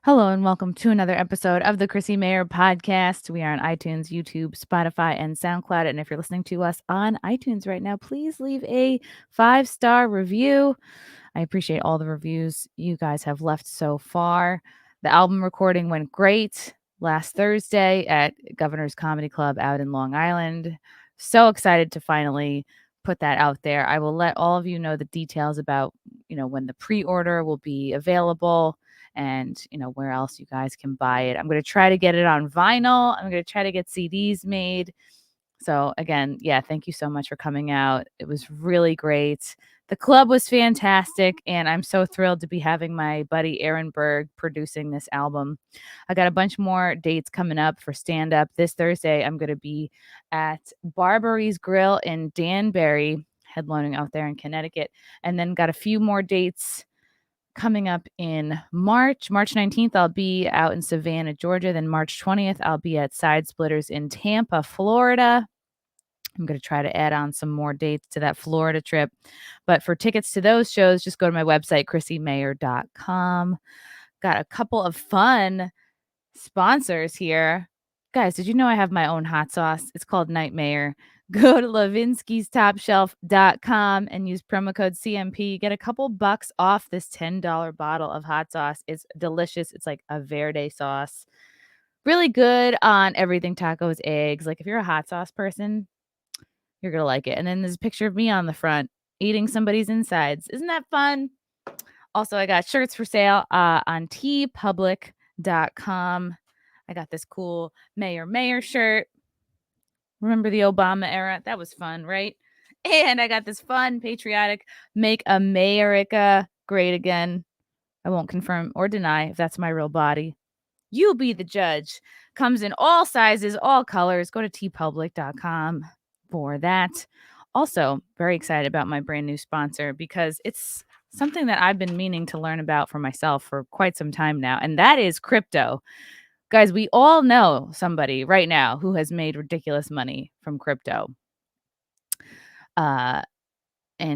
Hello and welcome to another episode of the Chrissie Mayr podcast. We are on iTunes, YouTube, Spotify, and SoundCloud. And if you're listening to us on iTunes right now, please leave a 5-star review. I appreciate all the reviews you guys have left so far. The album recording went great last Thursday at Governor's Comedy Club out in Long Island. So excited to finally put that out there. I will let all of you know the details about, when the pre-order will be available and where else you guys can buy it. I'm going to try to get it on vinyl. I'm going to try to get CDs made. So again, thank you so much for coming out. It was really great. The club was fantastic, and I'm so thrilled to be having my buddy Aaron Berg producing this album. I got a bunch more dates coming up for stand-up. This Thursday, I'm going to be at Barbari's Grill in Danbury, headlining out there in Connecticut, and then got a few more dates coming up in March 19th, I'll be out in Savannah, Georgia. Then March 20th, I'll be at Side Splitters in Tampa, Florida. I'm going to try to add on some more dates to that Florida trip. But for tickets to those shows, just go to my website, chrissiemayr.com. Got a couple of fun sponsors here. Guys, did you know I have my own hot sauce? It's called Nightmare. Go to levinskystopshelf.com and use promo code CMP. Get a couple bucks off this $10 bottle of hot sauce. It's delicious. It's like a verde sauce. Really good on everything, tacos, eggs. Like if you're a hot sauce person, you're going to like it. And then there's a picture of me on the front eating somebody's insides. Isn't that fun? Also, I got shirts for sale on tpublic.com. I got this cool Mayor shirt. Remember the Obama era? That was fun, right? And I got this fun patriotic Make America Great Again. I won't confirm or deny if that's my real body. You be the judge. Comes in all sizes, all colors. Go to tpublic.com for that. Also, very excited about my brand new sponsor because it's something that I've been meaning to learn about for myself for quite some time now, and that is crypto. Guys, we all know somebody right now who has made ridiculous money from crypto. And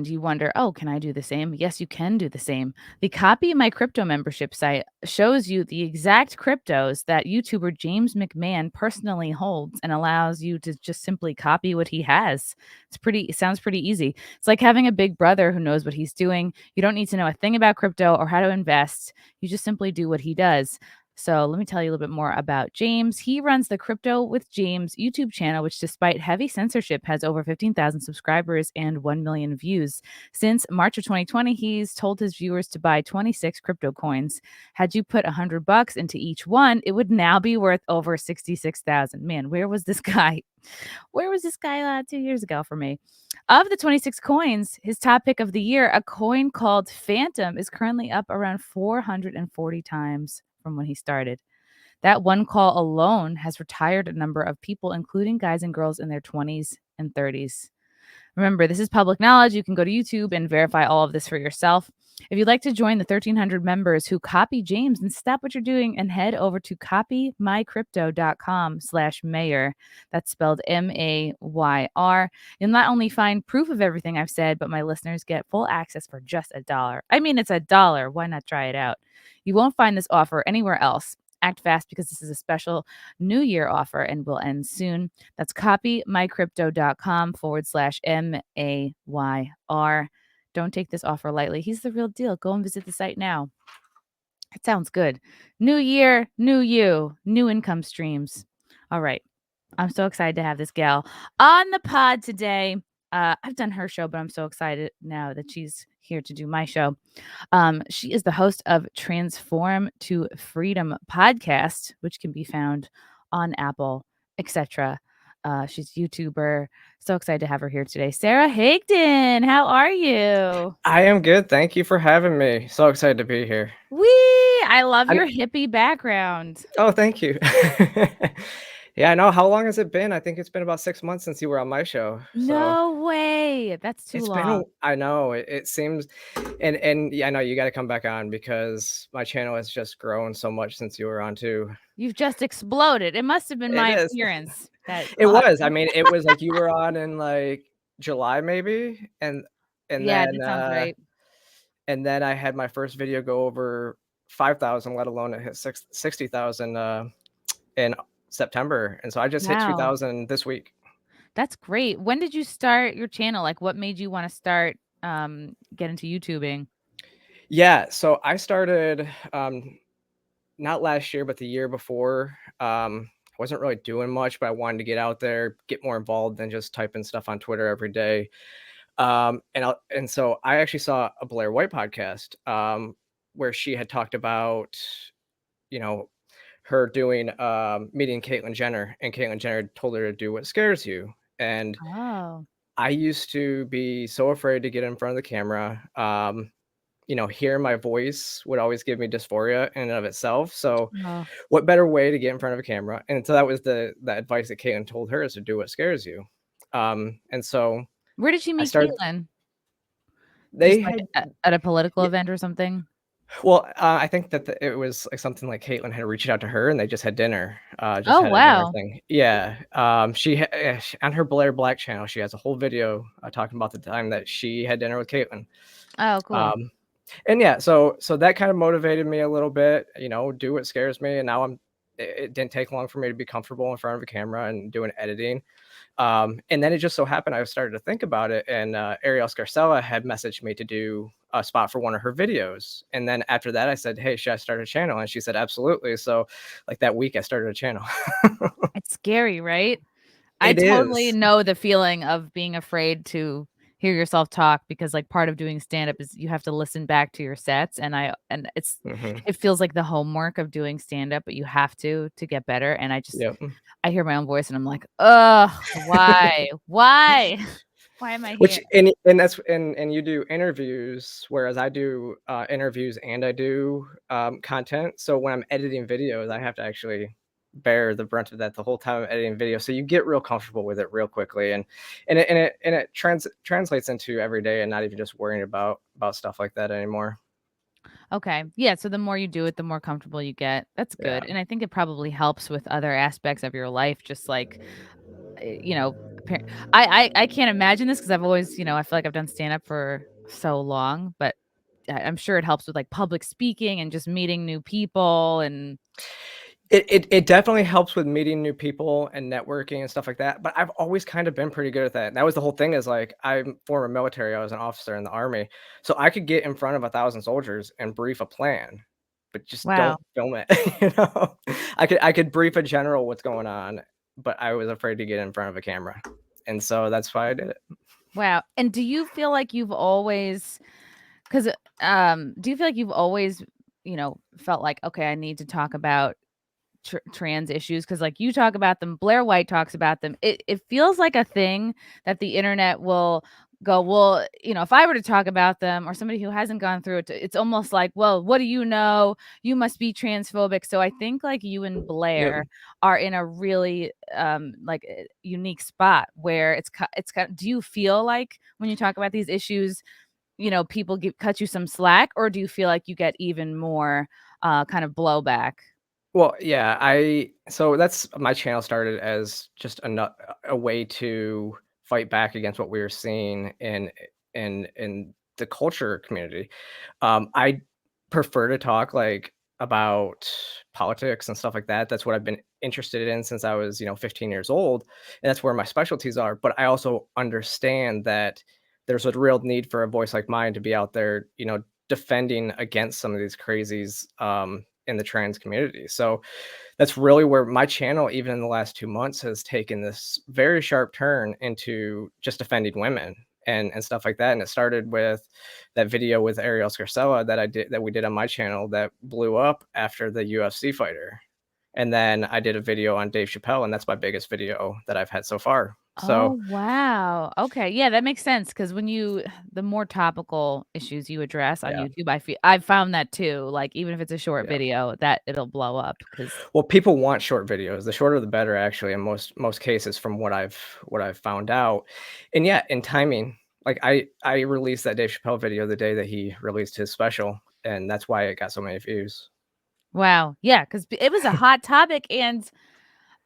you wonder, oh, can I do the same? Yes, you can do the same. The Copy My Crypto membership site shows you the exact cryptos that YouTuber James McMahon personally holds and allows you to just simply copy what he has. It sounds pretty easy. It's like having a big brother who knows what he's doing. You don't need to know a thing about crypto or how to invest. You just simply do what he does. So let me tell you a little bit more about James. He runs the Crypto with James YouTube channel, which despite heavy censorship has over 15,000 subscribers and 1 million views. Since March of 2020, he's told his viewers to buy 26 crypto coins. Had you put $100 into each one, it would now be worth over 66,000. Man, where was this guy? Where was this guy 2 years ago for me? Of the 26 coins, his top pick of the year, a coin called Phantom, is currently up around 440 times from when he started. That one call alone has retired a number of people, including guys and girls in their 20s and 30s. Remember, this is public knowledge. You can go to YouTube and verify all of this for yourself. If you'd like to join the 1,300 members who copy James, and stop what you're doing and head over to copymycrypto.com/mayor. That's spelled Mayr. You'll not only find proof of everything I've said, but my listeners get full access for just $1. I mean, it's $1. Why not try it out? You won't find this offer anywhere else. Act fast because this is a special New Year offer and will end soon. That's copymycrypto.com/MAYR. Don't take this offer lightly. He's the real deal. Go and visit the site now. It sounds good. New year, new you, new income streams. All right. I'm so excited to have this gal on the pod today. I've done her show, but I'm so excited now that she's here to do my show. She is the host of Transform to Freedom podcast, which can be found on Apple, etc. She's a YouTuber. So excited to have her here today. Sara Higdon, how are you? I am good. Thank you for having me. So excited to be here. I love your hippie background. Oh, thank you. Yeah, I know. How long has it been? I think it's been about 6 months since you were on my show. No way. That's too long. I know it seems, and yeah, I know you got to come back on because my channel has just grown so much since you were on too. You've just exploded. It must have been my appearance. It was. I mean, it was like you were on in like July maybe, and yeah, then that sounds right. and then I had my first video go over 5,000, let alone it hit 60,000 in September. And so I just hit Wow. 2,000 this week. That's great. When did you start your channel? Like, what made you want to start get into YouTubing? Yeah, so I started not last year, but the year before. I wasn't really doing much, but I wanted to get out there, get more involved than just typing stuff on Twitter every day. And so I actually saw a Blaire White podcast where she had talked about, you know, her doing meeting Caitlyn Jenner, and Caitlyn Jenner told her to do what scares you. And Oh, I used to be so afraid to get in front of the camera. Hearing my voice would always give me dysphoria in and of itself. So oh. what better way to get in front of a camera? And so that was the advice that Caitlyn told her, is to do what scares you. And so Where did she I meet started, Caitlyn? they Just like had, at a political yeah, event or something? well, I think that it was like something like Caitlyn had reached out to her and they just had dinner, just Oh, had a dinner wow. thing. Yeah. On her Blaire Black channel, she has a whole video talking about the time that she had dinner with Caitlyn. Oh, cool. And yeah, so that kind of motivated me a little bit, do what scares me. And now it didn't take long for me to be comfortable in front of a camera and doing editing. And then it just so happened I started to think about it, and Arielle Scarcella had messaged me to do a spot for one of her videos. And then after that, I said, "Hey, should I start a channel?" And she said, "Absolutely." So like that week, I started a channel. It's scary, right? I It totally is. know the feeling of being afraid to hear yourself talk, because like part of doing stand up is you have to listen back to your sets, and Hmm. it feels like the homework of doing stand up, but you have to get better, and Yep. I hear my own voice and I'm like, "Ugh, why? Why? Why am I here?" Which and that's and you do interviews, whereas I do interviews and I do content. So when I'm editing videos, I have to actually bear the brunt of that the whole time I'm editing video. So you get real comfortable with it real quickly, and it translates into every day, and not even just worrying about stuff like that anymore. Okay. Yeah, so the more you do it, the more comfortable you get. That's Yeah. good, and I think it probably helps with other aspects of your life, just like, appar I can't imagine this because 'cause I've always, I feel like I've done stand up for so long, but I'm sure it helps with, like, public speaking and just meeting new people and It definitely helps with meeting new people and networking and stuff like that, but I've always kind of been pretty good at that. And that was the whole thing, is like, I'm former military, I was an officer in the army, so I could get in front of 1,000 soldiers and brief a plan, but just wow. don't film it, you know? I could brief a general what's going on, but I was afraid to get in front of a camera, and so that's why I did it. Wow, and do you feel like you've always 'cause, do you feel like you've always, felt like, "Okay, I need to talk about trans issues," because like you talk about them, Blaire White talks about them. It feels like a thing that the internet will go, well, if I were to talk about them, or somebody who hasn't gone through it, it's almost like, well, what do you know? You must be transphobic. So I think like you and Yep. Blaire are in a really unique spot where it's kind do you feel like when you talk about these issues, people cut you some slack, or do you feel like you get even more kind of blowback? Well, yeah, so that's my channel started as just a way to fight back against what we were seeing in the culture community. I prefer to talk like about politics and stuff like that. That's what I've been interested in since I was, 15 years old, and that's where my specialties are. But I also understand that there's a real need for a voice like mine to be out there, defending against some of these crazies in the trans community. So that's really where my channel, even in the last 2 months, has taken this very sharp turn into just defending women and stuff like that. And it started with that video with Arielle Scarcella that we did on my channel that blew up after the UFC fighter. And then I did a video on Dave Chappelle, and that's my biggest video that I've had so far. So Oh, wow. Okay, yeah, that makes sense, because the more topical issues you address on yeah, YouTube, I've found that too, like, even if it's a short yeah. video, that it'll blow up. Because Well, people want short videos. The shorter the better, actually, in most cases, from what I've found out. And yeah, in timing, like I released that Dave Chappelle video the day that he released his special, and that's why it got so many views. wow, yeah, because it was a hot topic, and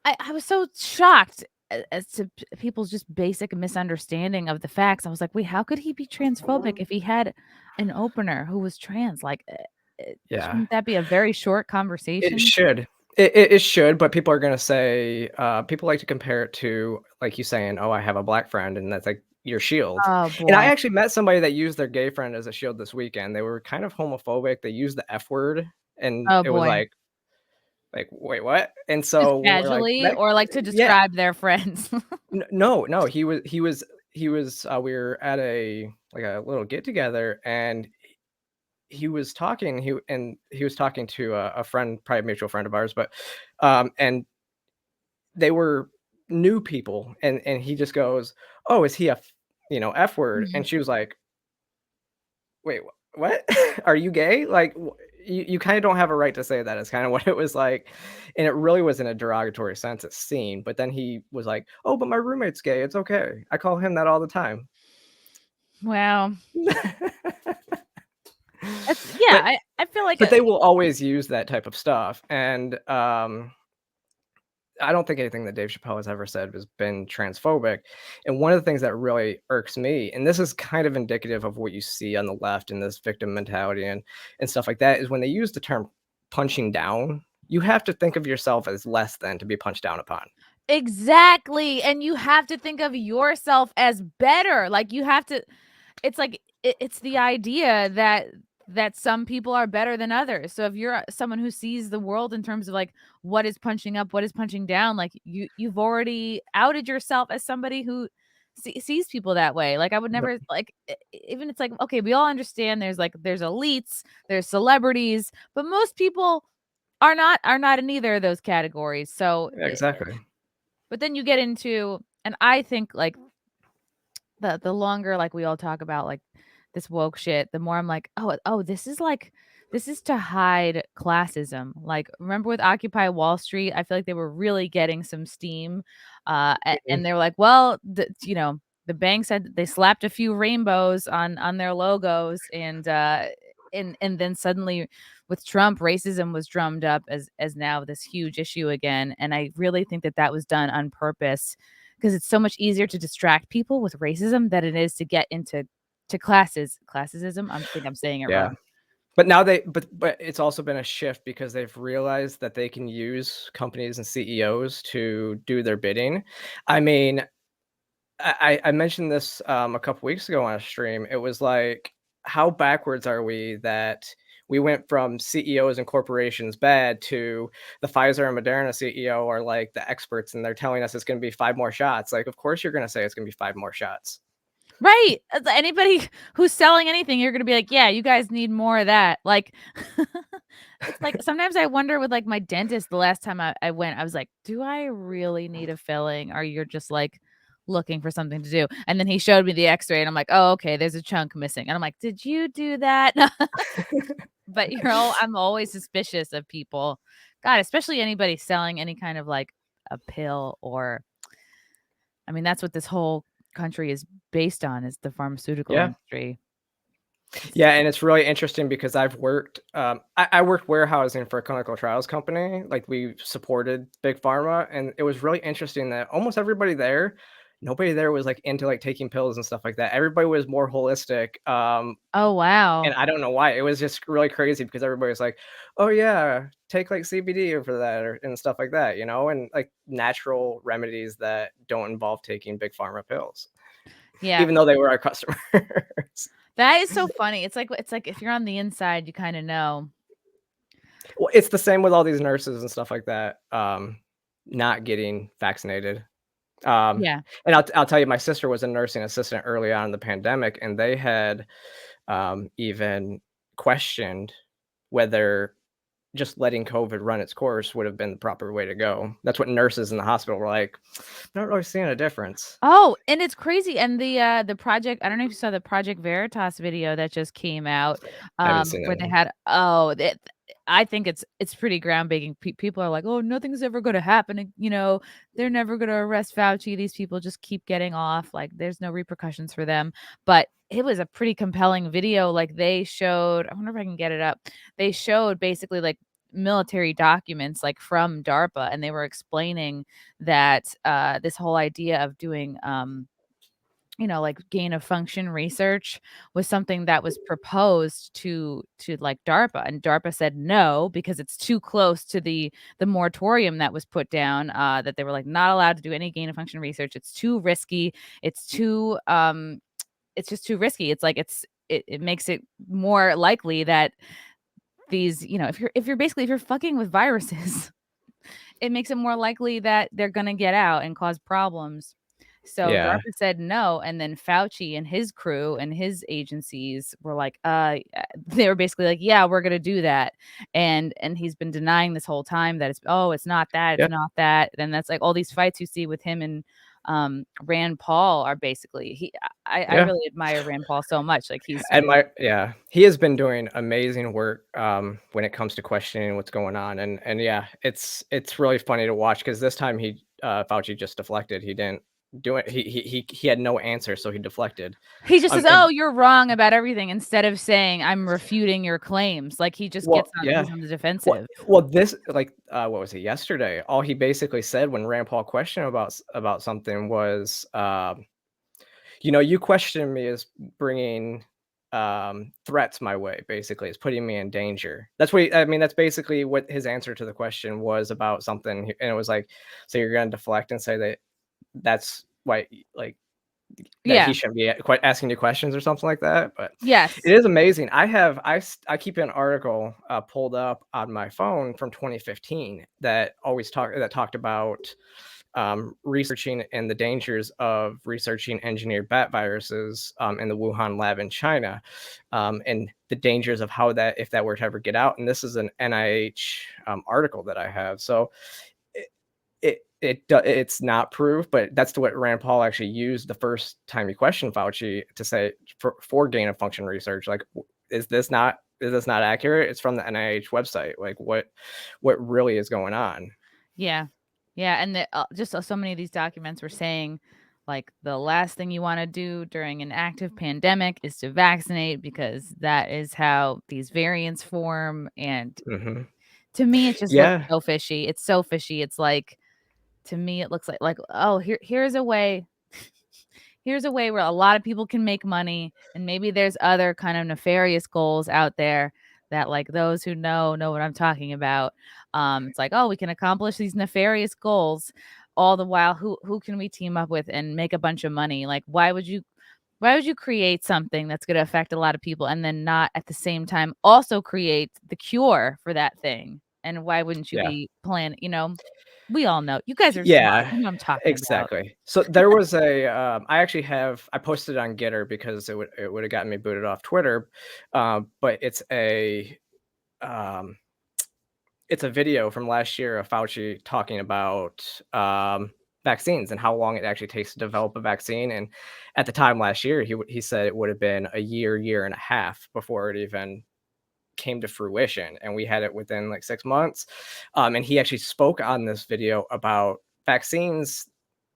I was so shocked as to people's just basic misunderstanding of the facts. I was like, "Wait, how could he be transphobic if he had an opener who was trans?" Like, Shouldn't that be a very short conversation? It should. It should, but people are gonna say, people like to compare it to, like, you saying, "Oh, I have a black friend," and that's, like, your shield. Oh, And I boy. actually met somebody that used their gay friend as a shield this weekend. They were kind of homophobic. They used the F word, and Oh, it was boy. "Wait, what?" And Just so when we're like, casually "That." or, like, to Yeah. describe their friends? No, we were at a little get together, and he was talking, he was talking to a friend, probably a mutual friend of ours, but, and they were new people, and he just goes, "Oh, is he F word?" And she was like, "Wait, what? Are you gay?" Like, you kinda don't have a right to say that, is kinda what it was like, and it really was in a derogatory sense, it seemed, but then he was like, "Oh, but my roommate's gay, it's okay. I call him that all the time." Wow. It's yeah, But I feel like, they will always use that type of stuff, and, I don't think anything that Dave Chappelle has ever said has been transphobic. And one of the things that really irks me, and this is kind of indicative of what you see on the left in this victim mentality and stuff like that, is when they use the term punching down, you have to think of yourself as less than to be punched down upon. exactly, and you have to think of yourself as better, like, you have to it's like it's the idea that some people are better than others. So if you're someone who sees the world in terms of like what is punching up, what is punching down, like you've already outed yourself as somebody who sees people that way. Like I would Yep. never like even it's like okay, we all understand there's elites, there's celebrities, but most people are not in either of those categories. So Yeah, exactly. but then you get into and I think like the longer, like, we all talk about, like, this woke shit, the more I'm like, "Oh, this is, like this is to hide classism." Like, remember with Occupy Wall Street? I feel like they were really getting some steam, Mhm. and they were like, "Well, the bank said that they slapped a few rainbows on their logos," and then suddenly with Trump, racism was drummed up as now this huge issue again, and I really think that that was done on purpose because it's so much easier to distract people with racism than it is to get into classism. I think I'm saying it Yeah. wrong. But now but it's also been a shift because they've realized that they can use companies and CEOs to do their bidding. I mean, I mentioned this, a couple weeks ago on a stream. It was like, how backwards are we that we went from CEOs and corporations bad to the Pfizer and Moderna CEO are like the experts, and they're telling us it's gonna be 5 more shots. Like, of course you're gonna say it's gonna be 5 more shots. Right. Anybody who's selling anything, you're gonna be like, "Yeah, you guys need more of that." Like, it's like sometimes I wonder with, like, my dentist the last time I went, I was like, "Do I really need a filling?" Or you're just, like, looking for something to do. And then he showed me the X-ray, and I'm like, "Oh, okay, there's a chunk missing." And I'm like, "Did you do that?" But I'm always suspicious of people. God, especially anybody selling any kind of, like, a pill or I mean, that's what this whole country is based on is the pharmaceutical Yeah. industry. It's Yeah, and it's really interesting because I've worked, I worked warehousing for a clinical trials company. Like we supported big pharma, and it was really interesting that almost everybody there, nobody there was like into like taking pills and stuff like that. Everybody was more holistic. oh, And wow. I don't know why. It was just really crazy because everybody was like, "Oh yeah, take like CBD for that and stuff like that," and like natural remedies that don't involve taking big pharma pills, Yeah. even though they were our customers. That is so funny. It's like if you're on the inside, you kinda know. Well, it's the same with all these nurses and stuff like that, not getting vaccinated. Yeah. And I'll tell you, my sister was a nursing assistant early on in the pandemic, and they had, even questioned whether just letting COVID run its course would have been the proper way to go. That's what nurses in the hospital were like, "Not really seeing a difference." Oh, and it's crazy, and the project I don't know if you saw the Project Veritas video that just came out, I haven't seen that where they one. had that I think it's pretty groundbreaking. People are like, "Oh, nothing's ever gonna happen," and, "They're never gonna arrest Fauci. These people just keep getting off, like, there's no repercussions for them." But it was a pretty compelling video, like, they showed I wonder if I can get it up. They showed basically, like, military documents, like, from DARPA, and they were explaining that this whole idea of doing like gain of function research was something that was proposed to like DARPA, and DARPA said no because it's too close to the moratorium that was put down, that they were like not allowed to do any gain of function research. It's too risky. It's just too risky. It's like it makes it more likely that these, if you're fucking with viruses, it makes it more likely that they're going to get out and cause problems. So Yeah. DARPA said no, and then Fauci and his crew and his agencies were like, they were basically like, yeah, we're gonna do that, and he's been denying this whole time that it's not that, Yeah. it's not that, and that's like all these fights you see with him and Rand Paul are basically I Yeah. really admire Rand Paul so much, like he's And super. he has been doing amazing work when it comes to questioning what's going on, and yeah, it's really funny to watch because this time Fauci just deflected. He didn't do it. He had no answer, so he deflected. He just says, And "Oh, you're wrong about everything," instead of saying, "I'm refuting your claims." Like he just well, he's yeah. on the Well, defensive. this like what was it yesterday? All he basically said when Rand Paul questioned about something was, you question me as bringing threats my way. Basically, it's putting me in danger. I mean. That's basically what his answer to the question was about something, and it was like, so you're going to deflect and say that's why, like that he Yeah. shouldn't be quite asking you questions or something like that. But Yes. it is amazing. I keep an article pulled up on my phone from 2015 that talked about researching and the dangers of researching engineered bat viruses in the Wuhan lab in China, and the dangers of how that, if that were to ever get out. And this is an NIH article that I have. So it's not proof, but that's what Rand Paul actually used the first time he questioned Fauci to say for gain of function research. Like, is this not accurate? It's from the NIH website. Like, what really is going on? Yeah. Yeah, and just so many of these documents were saying, like, the last thing you want to do during an active pandemic is to vaccinate because that is how these variants form. And Hmm. to me, it just looks Yeah, so fishy. It's so fishy. It's like, to me, it looks like oh, here's a way. Here's a way where a lot of people can make money, and maybe there's other kind of nefarious goals out there that, like, those who know what I'm talking about. It's like, oh, we can accomplish these nefarious goals, all the while who can we team up with and make a bunch of money? Like, why would you create something that's going to affect a lot of people and then not at the same time also create the cure for that thing? And why wouldn't you yeah. be planning? We all know, you guys are smart, Yeah, you know what I'm talking about. exactly. So there was I posted it on Getter because it would have gotten me booted off Twitter, but um, it's a video from last year of Fauci talking about vaccines and how long it actually takes to develop a vaccine. And at the time last year, he said it would have been a year and a half before it even came to fruition, and we had it within like 6 months. And he actually spoke on this video about vaccines,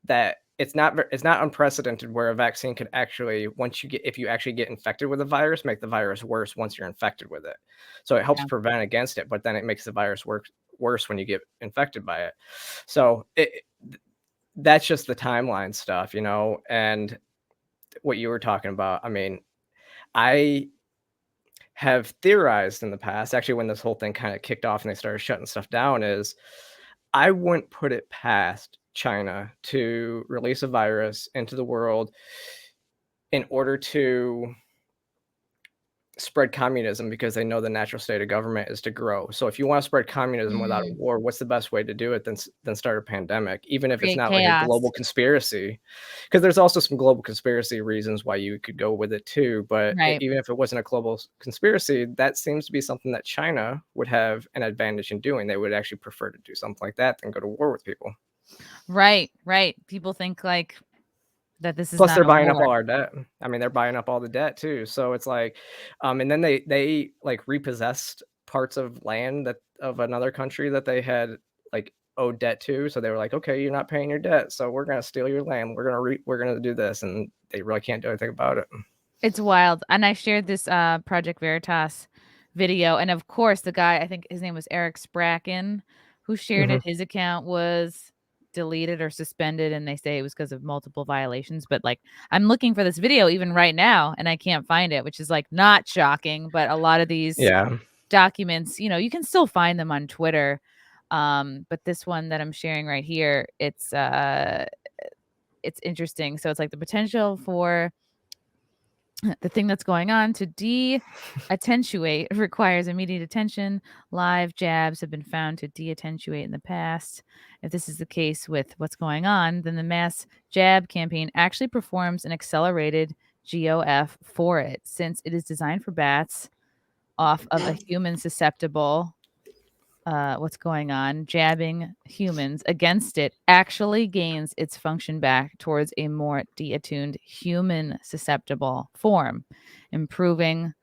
that it's not unprecedented where a vaccine could actually, if you actually get infected with a virus, make the virus worse once you're infected with it. So it helps Yeah. prevent against it, but then it makes the virus worse when you get infected by it. So that's just the timeline stuff, and what you were talking about. I mean, I have theorized in the past, actually, when this whole thing kind of kicked off and they started shutting stuff down, is I wouldn't put it past China to release a virus into the world in order to spread communism, because they know the natural state of government is to grow. So if you want to spread communism without a Mm, war, what's the best way to do it than start a pandemic, even if it's create not like a chaos. global conspiracy? Because there's also some global conspiracy reasons why you could go with it too. But Right. even if it wasn't a global conspiracy, that seems to be something that China would have an advantage in doing. They would actually prefer to do something like that than go to war with people. Right, right. People think like that this is Plus, not they're a buying up war. all our debt. I mean, they're buying up all the debt too. So it's like, and then they like repossessed parts of land that of another country that they had like owed debt to. So they were like, okay, you're not paying your debt, so we're gonna steal your land. We're gonna do this, and they really can't do anything about it. It's wild. And I shared this Project Veritas video, and of course the guy, I think his name was Eric Spracken, who shared Hmm. it. His account was deleted or suspended, and they say it was because of multiple violations. But like, I'm looking for this video even right now, and I can't find it, which is like not shocking. But a lot of these documents, you know, you can still find them on Twitter. But this one that I'm sharing right here, it's interesting. So it's like the potential for the thing that's going on to de-attenuate requires immediate attention. Live jabs have been found to de-attenuate in the past. If this is the case with what's going on, then the mass jab campaign actually performs an accelerated GOF for it, since it is designed for bats off of a human susceptible. What's going on, jabbing humans against it actually gains its function back towards a more deattuned human susceptible form, improving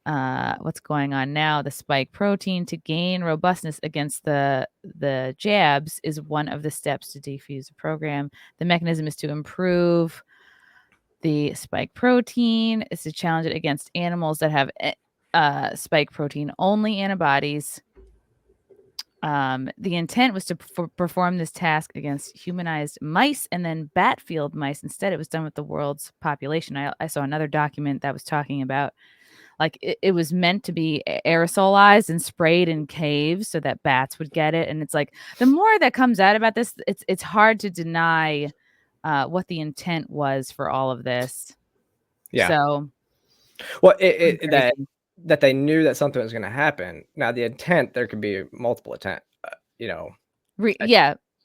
what's going on now. The spike protein to gain robustness against the jabs is one of the steps to defuse the program. The mechanism is to improve the spike protein, is to challenge it against animals that have spike protein only antibodies. The intent was to perform this task against humanized mice and then bat-field mice. Instead, it was done with the world's population. I saw another document that was talking about, like, it was meant to be aerosolized and sprayed in caves so that bats would get it. And it's like, the more that comes out about this, it's hard to deny what the intent was for all of this. Yeah. So, well, that they knew that something was going to happen. Now, the intent, there could be multiple intent, you know.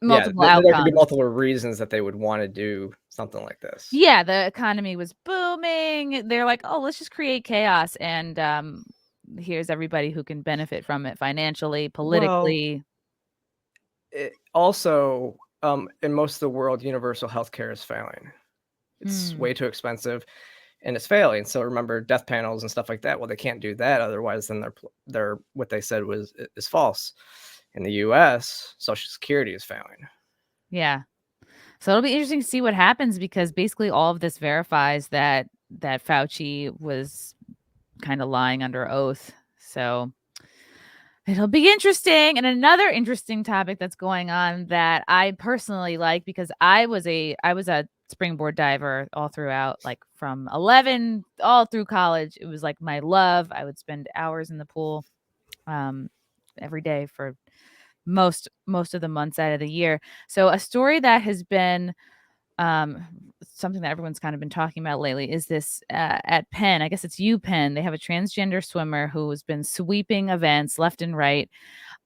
Multiple outcomes. There could be multiple reasons that they would want to do something like this. Yeah, the economy was booming. They're like, oh, let's just create chaos. And here's everybody who can benefit from it financially, politically. Well, also, in most of the world, universal health care is failing. It's way too expensive. And it's failing. So remember, death panels and stuff like that. Well, they can't do that. Otherwise, then they're what they said is false. In the U.S., Social Security is failing. Yeah. So it'll be interesting to see what happens, because basically all of this verifies that Fauci was kind of lying under oath. So it'll be interesting. And another interesting topic that's going on that I personally like, because I was a springboard diver all throughout, like from 11 all through college. It was like my love. I would spend hours in the pool every day for most of the months out of the year. So a story that has been something that everyone's kind of been talking about lately is this at Penn. I guess it's UPenn. They have a transgender swimmer who has been sweeping events left and right.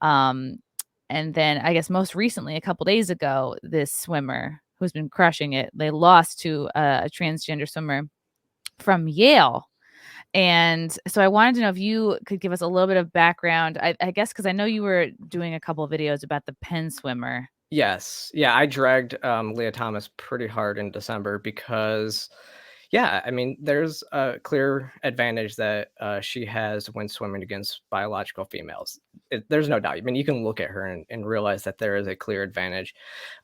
And then I guess most recently, a couple days ago, this swimmer who's been crushing it, they lost to a transgender swimmer from Yale. And so I wanted to know if you could give us a little bit of background, I guess, because I know you were doing a couple of videos about the Penn swimmer. Yes. Yeah, I dragged Leah Thomas pretty hard in December because, yeah, I mean, there's a clear advantage that she has when swimming against biological females. There's no doubt. I mean, you can look at her and realize that there is a clear advantage.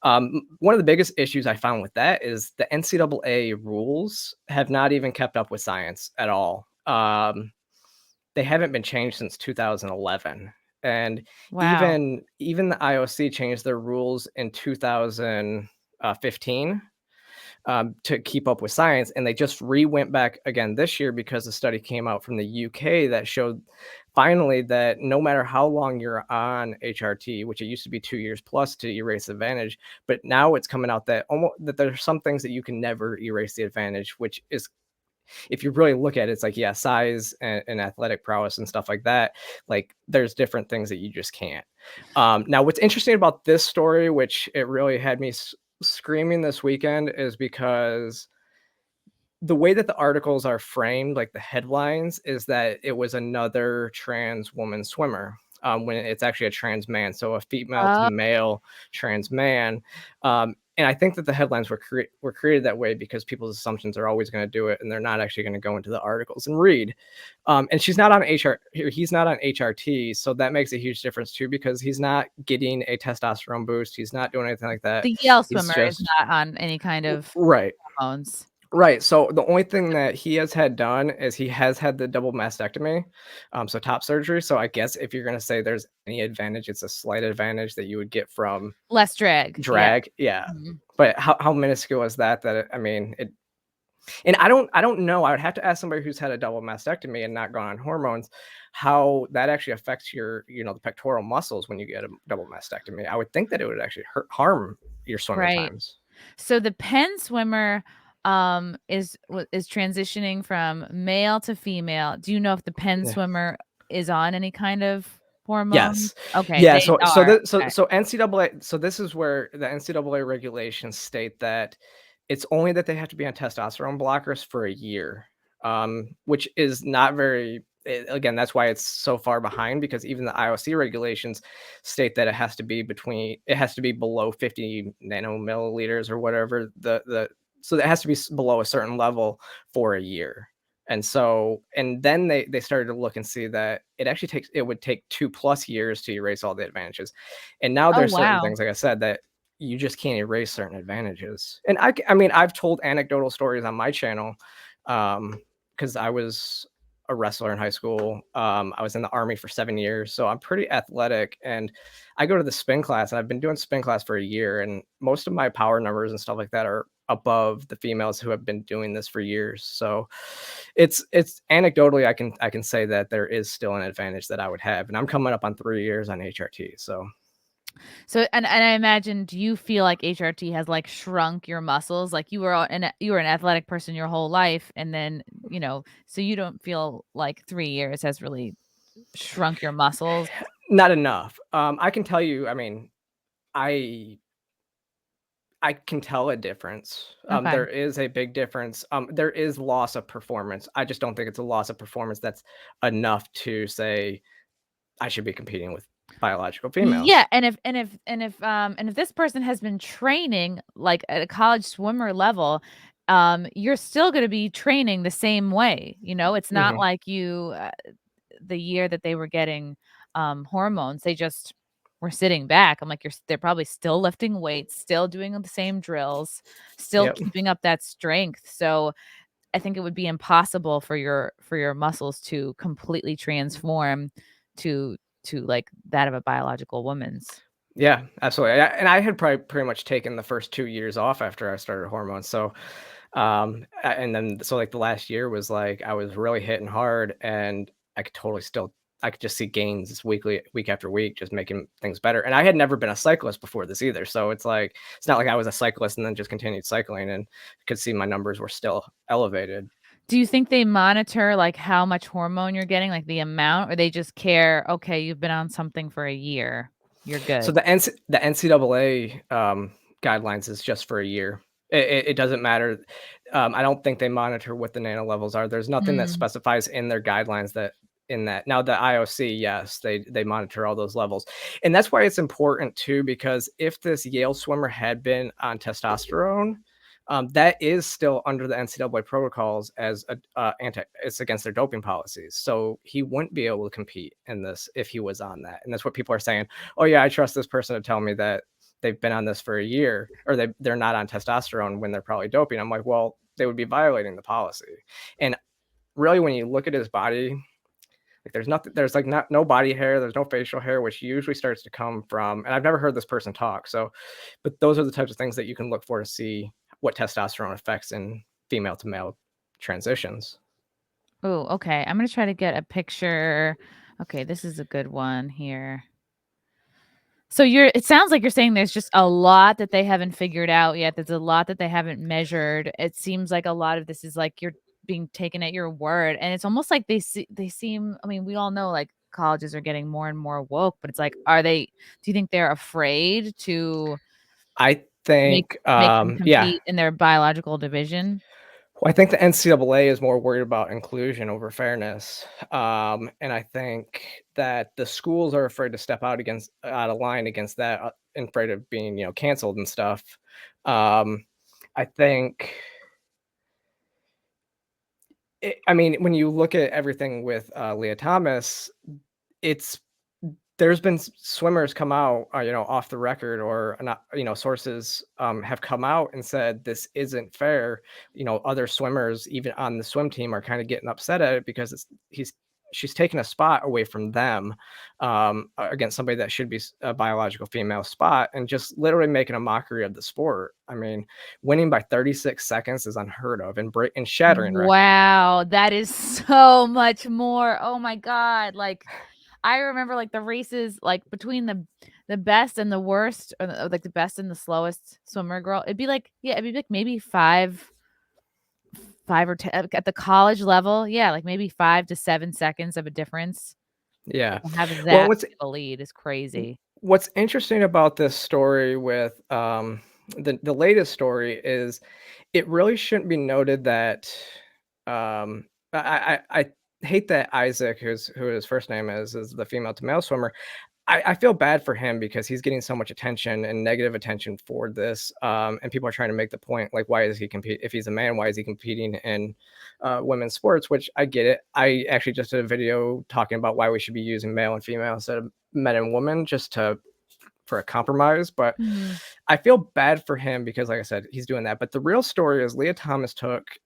One of the biggest issues I found with that is the NCAA rules have not even kept up with science at all. They haven't been changed since 2011. And even the IOC changed their rules in 2015 to keep up with science. And they just went back again this year because a study came out from the UK that showed finally that no matter how long you're on HRT, which it used to be 2 years plus to erase the advantage, but now it's coming out that that there's some things that you can never erase the advantage, which is, if you really look at it, it's like, yeah, size and athletic prowess and stuff like that. Like, there's different things that you just can't. Now, what's interesting about this story, which it really had me screaming this weekend, is because the way that the articles are framed, like the headlines, is that it was another trans woman swimmer. When it's actually a trans man, so a female to male trans man. And I think that the headlines were created that way because people's assumptions are always going to do it, and they're not actually going to go into the articles and read. And she's not on he's not on HRT, so that makes a huge difference too, because he's not getting a testosterone boost. He's not doing anything like that. The Yale swimmer is not on any kind of hormones. Right. So the only thing that he has had done is he has had the double mastectomy, so top surgery. So I guess if you're going to say there's any advantage, it's a slight advantage that you would get from Less drag. Yeah. drag. Yeah. Mhm. But how minuscule is that? I mean, and I don't know. I would have to ask somebody who's had a double mastectomy and not gone on hormones, how that actually affects your, the pectoral muscles when you get a double mastectomy. I would think that it would actually harm your swimming Right. times. So the Penn swimmer is transitioning from male to female. Do you know if the Penn Yeah. swimmer is on any kind of hormone? Yes. Okay, Yeah. they So are. Okay. NCAA. So this is where the NCAA regulations state that it's only that they have to be on testosterone blockers for a year, which is not very. Again, that's why it's so far behind, because even the IOC regulations state that it has to be below 50 nanomilliliters or whatever so it has to be below a certain level for a year. And then they started to look and see that it would take 2+ years to erase all the advantages. And now Oh, there's certain wow. things, like I said, that you just can't erase certain advantages. And I mean, I've told anecdotal stories on my channel, because I was a wrestler in high school. I was in the Army for 7 years, so I'm pretty athletic. And I go to the spin class, and I've been doing spin class for a year, and most of my power numbers and stuff like that are above the females who have been doing this for years. So it's anecdotally, I can say that there is still an advantage that I would have, and I'm coming up on 3 years on HRT. So And I imagine, do you feel like HRT has like shrunk your muscles? Like you were an athletic person your whole life, and then, so you don't feel like 3 years has really shrunk your muscles? not enough. I can tell you, I mean, I I can tell a difference. Okay. There is a big difference. There is loss of performance. I just don't think it's a loss of performance that's enough to say I should be competing with biological Yeah, females. and if this person has been training like at a college swimmer level, you're still gonna be training the same way. It's not Mhm. like the year that they were getting hormones, they just were sitting back. I'm like, they're probably still lifting weights, still doing the same drills, still Yep. keeping up that strength. So I think it would be impossible for your muscles to completely transform to like that of a biological woman's. Yeah, absolutely. And I had probably pretty much taken the first 2 years off after I started hormones. So, and then so like the last year was like I was really hitting hard, and I could just see gains week after week, just making things better. And I had never been a cyclist before this either, so it's not like I was a cyclist and then just continued cycling, and could see my numbers were still elevated. Do you think they monitor, like, how much hormone you're getting, like, the amount, or they just care, "Okay, you've been on something for a year. You're So good." the NCAA guidelines is just for a year. It doesn't matter. I don't think they monitor what the nano levels are. There's nothing that Mm. specifies in their guidelines that in that. Now the IOC, yes, they monitor all those levels, and that's why it's important too. Because if this Yale swimmer had been on testosterone, that is still under the NCAA protocols as it's against their doping policies. So he wouldn't be able to compete in this if he was on that, and that's what people are saying. Oh yeah, I trust this person to tell me that they've been on this for a year, or they're not on testosterone when they're probably doping. I'm like, well, they would be violating the policy. And really, when you look at his body, like there's like not no body hair, there's no facial hair, which usually starts to come from, and I've never heard this person talk. So, but those are the types of things that you can look for to see what testosterone affects in female to male transitions. Ooh, okay, I'm gonna try to get a picture. Okay, this is a good one here. So it sounds like you're saying there's just a lot that they haven't figured out yet. There's a lot that they haven't measured. It seems like a lot of this is like you're being taken at your word, and it's almost like they seem. I mean, we all know like colleges are getting more and more woke, but it's like, are they? Do you think they're afraid to I make think, make them yeah, compete in their biological division? well, I think the NCAA is more worried about inclusion over fairness, and I think that the schools are afraid to step out of line against that, and afraid of being, canceled and stuff. Um, I think, I mean, when you look at everything with Leah Thomas, it's there's been swimmers come out, off the record or not, sources have come out and said this isn't fair. Other swimmers, even on the swim team, are kind of getting upset at it because she's taking a spot away from them against somebody that should be a biological female spot, and just literally making a mockery of the sport. I mean, winning by 36 seconds is unheard of, and shattering records. Wow, that is so much more. Oh my God. Like, I remember like the races like between the best and the worst, or like the best and the slowest swimmer girl. It'd be like maybe five or 10 at the college level. Yeah, like maybe 5 to 7 seconds of a difference. Yeah. To have Well, that big of a lead is crazy. what's interesting about this story with the latest story is it really shouldn't be noted that I hate that Isaac, who his first name is the female to male swimmer. I feel bad for him because he's getting so much attention and negative attention for this. And people are trying to make the point, like, why does he compete? If he's a man, why is he competing in women's sports? Which I get it. I actually just did a video talking about why we should be using male and female instead of men and women, just for a compromise. But I feel bad for him because, like I said, he's doing that. But the real story is Leah Thomas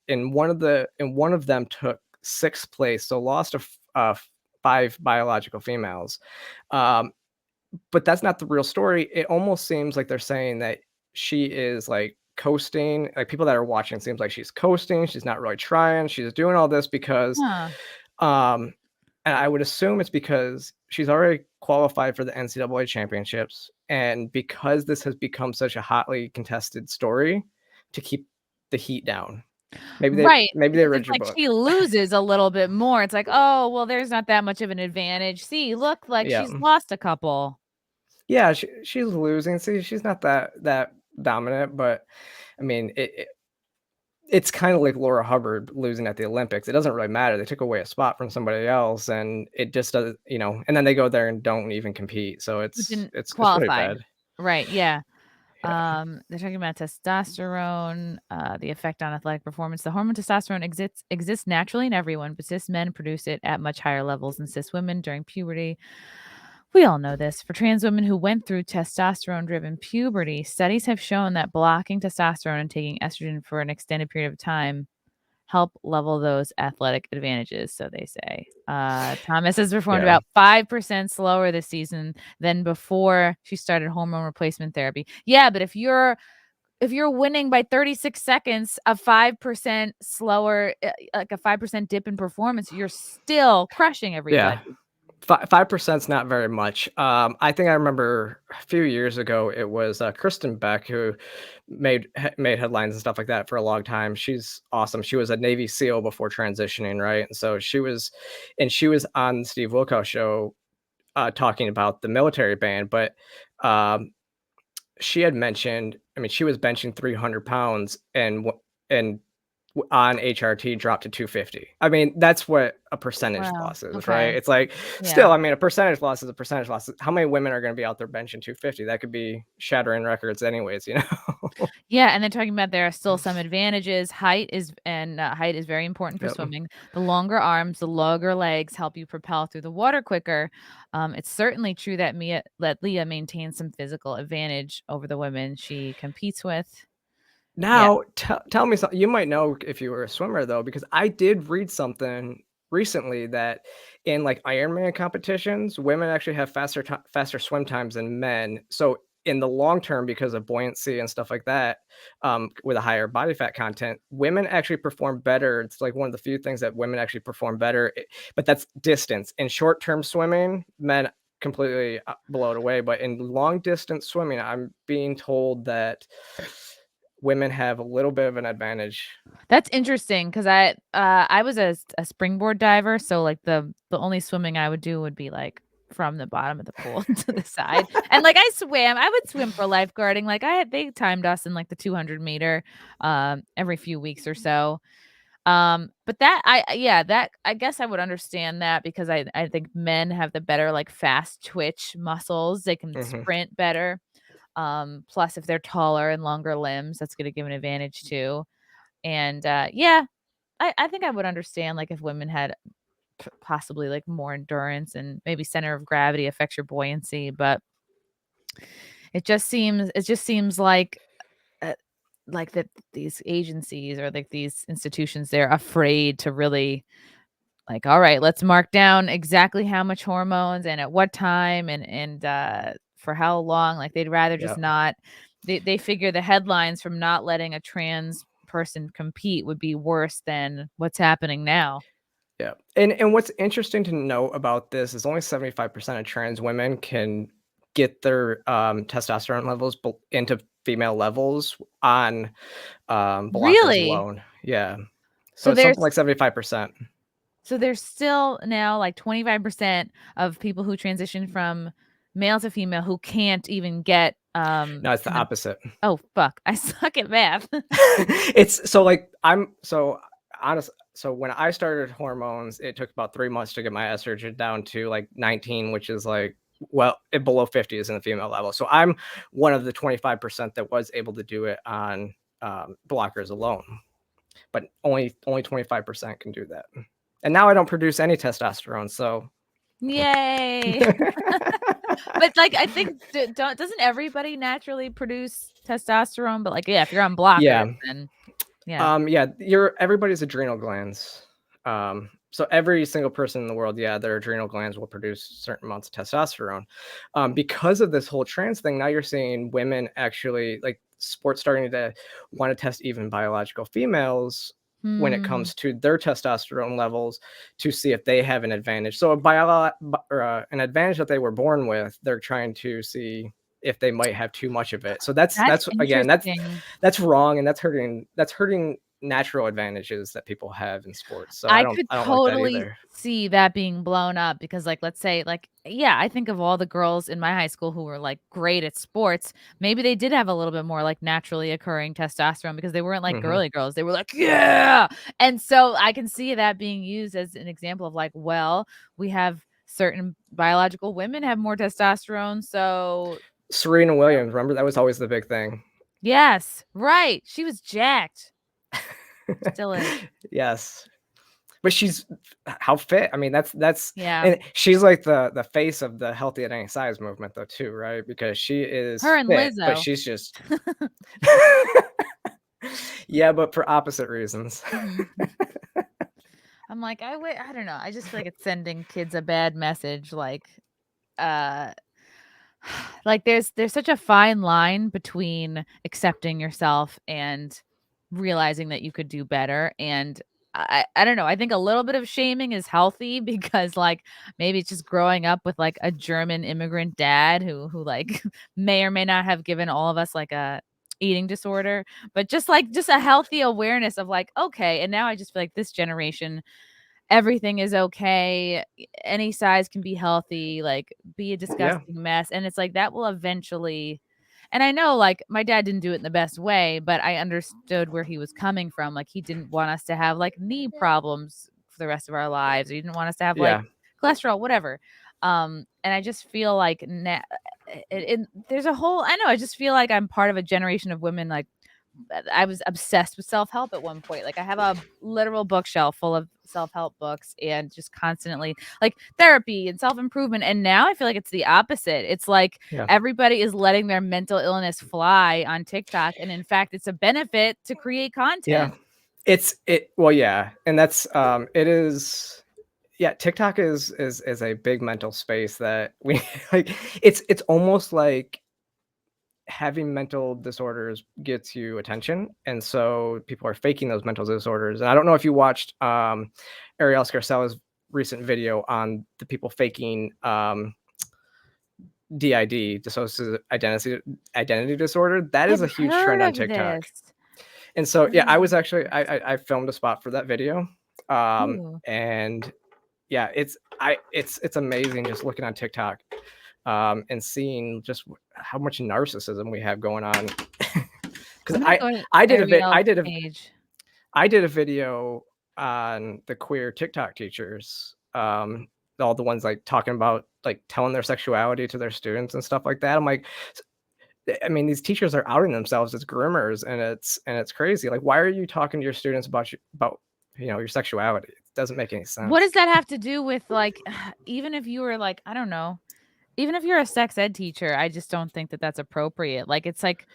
one of them took 6th place, so lost to 5 biological females. But that's not the real story. It almost seems like they're saying that she is like coasting. Like, people that are watching, seems like she's coasting. She's not really trying. She's doing all this because, and I would assume it's because she's already qualified for the NCAA championships, and because this has become such a hotly contested story, to keep the heat down. Maybe they read your like book. she loses a little bit more. It's like, oh, well, there's not that much of an advantage. See, look, like she's lost a couple. Yeah, she's losing. See, she's not that dominant, but I mean, it's kind of like Laura Hubbard losing at the Olympics. It doesn't really matter. They took away a spot from somebody else, and it just doesn't, and then they go there and don't even compete. So it's really bad. Right. Yeah. They're talking about testosterone, the effect on athletic performance. The hormone testosterone exists naturally in everyone, but cis men produce it at much higher levels than cis women during puberty. We all know this. For trans women who went through testosterone-driven puberty, studies have shown that blocking testosterone and taking estrogen for an extended period of time help level those athletic advantages, so they say. Thomas has performed about 5% slower this season than before she started hormone replacement therapy. Yeah, but if you're winning by 36 seconds, a 5% slower, like a 5% dip in performance, you're still crushing everybody. Yeah. 5% is not very much. I think I remember a few years ago, it was Kristen Beck who made headlines and stuff like that for a long time. She's awesome. She was a Navy SEAL before transitioning, right? And so she was on Steve Wilkos show talking about the military ban, but she had mentioned, I mean, she was benching 300 pounds and on HRT dropped to 250. I mean, that's what a percentage loss is, right? It's like, still, I mean, a percentage loss is a percentage loss. How many women are going to be out there benching 250? That could be shattering records anyways, Yeah, and they're talking about there are still some advantages. Height is very important for swimming. The longer arms, the longer legs help you propel through the water quicker. It's certainly true that Leah maintains some physical advantage over the women she competes with. Now, tell me something. You might know if you were a swimmer, though, because I did read something recently that in like Ironman competitions, women actually have faster swim times than men. So in the long term, because of buoyancy and stuff like that, with a higher body fat content, women actually perform better. It's like one of the few things that women actually perform better, but that's distance. In short term swimming, men completely blow it away. But in long distance swimming, I'm being told that women have a little bit of an advantage. That's interesting because I was a springboard diver, so like the only swimming I would do would be like from the bottom of the pool to the side, and like I would swim for lifeguarding. Like they timed us in like the 200-meter every few weeks or so. But I guess I would understand that because I think men have the better like fast twitch muscles. They can sprint better. Plus if they're taller and longer limbs, that's going to give an advantage too. And I think I would understand like if women had possibly like more endurance, and maybe center of gravity affects your buoyancy. But it just seems like that these agencies or like these institutions, they're afraid to really like, all right, let's mark down exactly how much hormones and at what time and for how long. Like they'd rather just Yeah. not. They figure the headlines from not letting a trans person compete would be worse than what's happening now. Yeah. And what's interesting to know about this is only 75% of trans women can get their testosterone levels into female levels on blockers Really? alone. Yeah. So So it's there's something like 75%. so there's still now like 25% of people who transition from male to female who can't even get No, it's the the opposite. oh fuck, I suck at math. It's so like I'm so honest. So when I started hormones, it took about 3 months to get my estrogen down to like 19, which is like, well, below 50 is in the female level. So I'm one of the 25% that was able to do it on blockers alone, but only 25% can do that. And now I don't produce any testosterone, so Yay. But like I think doesn't everybody naturally produce testosterone? But like yeah, if you're on blockers, yeah. then yeah. Yeah, everybody's adrenal glands. So every single person in the world, yeah, their adrenal glands will produce certain amounts of testosterone. Because of this whole trans thing, now you're seeing women actually like sports starting to want to test even biological females when it Hmm. comes to their testosterone levels to see if they have an advantage. So an advantage that they were born with, they're trying to see if they might have too much of it. So that's That's again, interesting. that's wrong, and that's hurting natural advantages that people have in sports. So I could I don't like that totally either. see that being blown up because, like, let's say, like, yeah, I think of all the girls in my high school who were like great at sports. Maybe they did have a little bit more like naturally occurring testosterone because they weren't like Mhm. girly girls. They were like, yeah. And so I can see that being used as an example of like, well, we have certain biological women have more testosterone. So, Serena Williams, remember that was always the big thing. yes, right. She was jacked. Still is. Yes. But she's how fit? I mean, that's Yeah. and she's like the face of the healthy at any size movement though too, right? Because she is Her and fit, but Lizzo. she's just yeah, but for opposite reasons. Mhm. I'm like, I don't know. I just feel like it's sending kids a bad message. Uh, like there's such a fine line between accepting yourself and realizing that you could do better. And I don't know. I think a little bit of shaming is healthy because like maybe it's just growing up with like a German immigrant dad who like may or may not have given all of us like a eating disorder, but just a healthy awareness of like, okay, and now I just feel like this generation everything is okay. Any size can be healthy, like, be a Yeah. disgusting mess, and it's like, that will eventually and I know, like, my dad didn't do it in the best way, but I understood where he was coming from, like, he didn't want us to have, like, knee problems for the rest of our lives, or he didn't want us to have, like, Yeah. cholesterol, whatever, and I just feel like there's a whole I know, I just feel like I'm part of a generation of women, like, I was obsessed with self-help at one point. Like I have a literal bookshelf full of self-help books and just constantly like therapy and self-improvement. And now I feel like it's the opposite. It's like Yeah. everybody is letting their mental illness fly on TikTok. And in fact, it's a benefit to create Yeah. content. Well, yeah. And that's it is yeah, TikTok is a big mental space that we like it's almost like having mental disorders gets you attention, and so people are faking those mental disorders. And I don't know if you watched Arielle Scarcella's recent video on the people faking DID, dissociative identity disorder. That is I've a huge heard trend on of TikTok. this. And so yeah, I Oh. was actually I filmed a spot for that video. Ooh. And yeah, it's amazing just looking on TikTok and seeing just how much narcissism we have going on. Because I'm gonna go to I did a bit Arielle's page. I did a video on the queer TikTok teachers, all the ones like talking about like telling their sexuality to their students and stuff like that. I'm like, I mean, these teachers are outing themselves as groomers, and it's crazy. Like, why are you talking to your students about about your sexuality? doesn't make any sense. What does that have to do with, like, even if you were like, I don't know, even if you're a sex ed teacher, I just don't think that that's appropriate. Like, it's like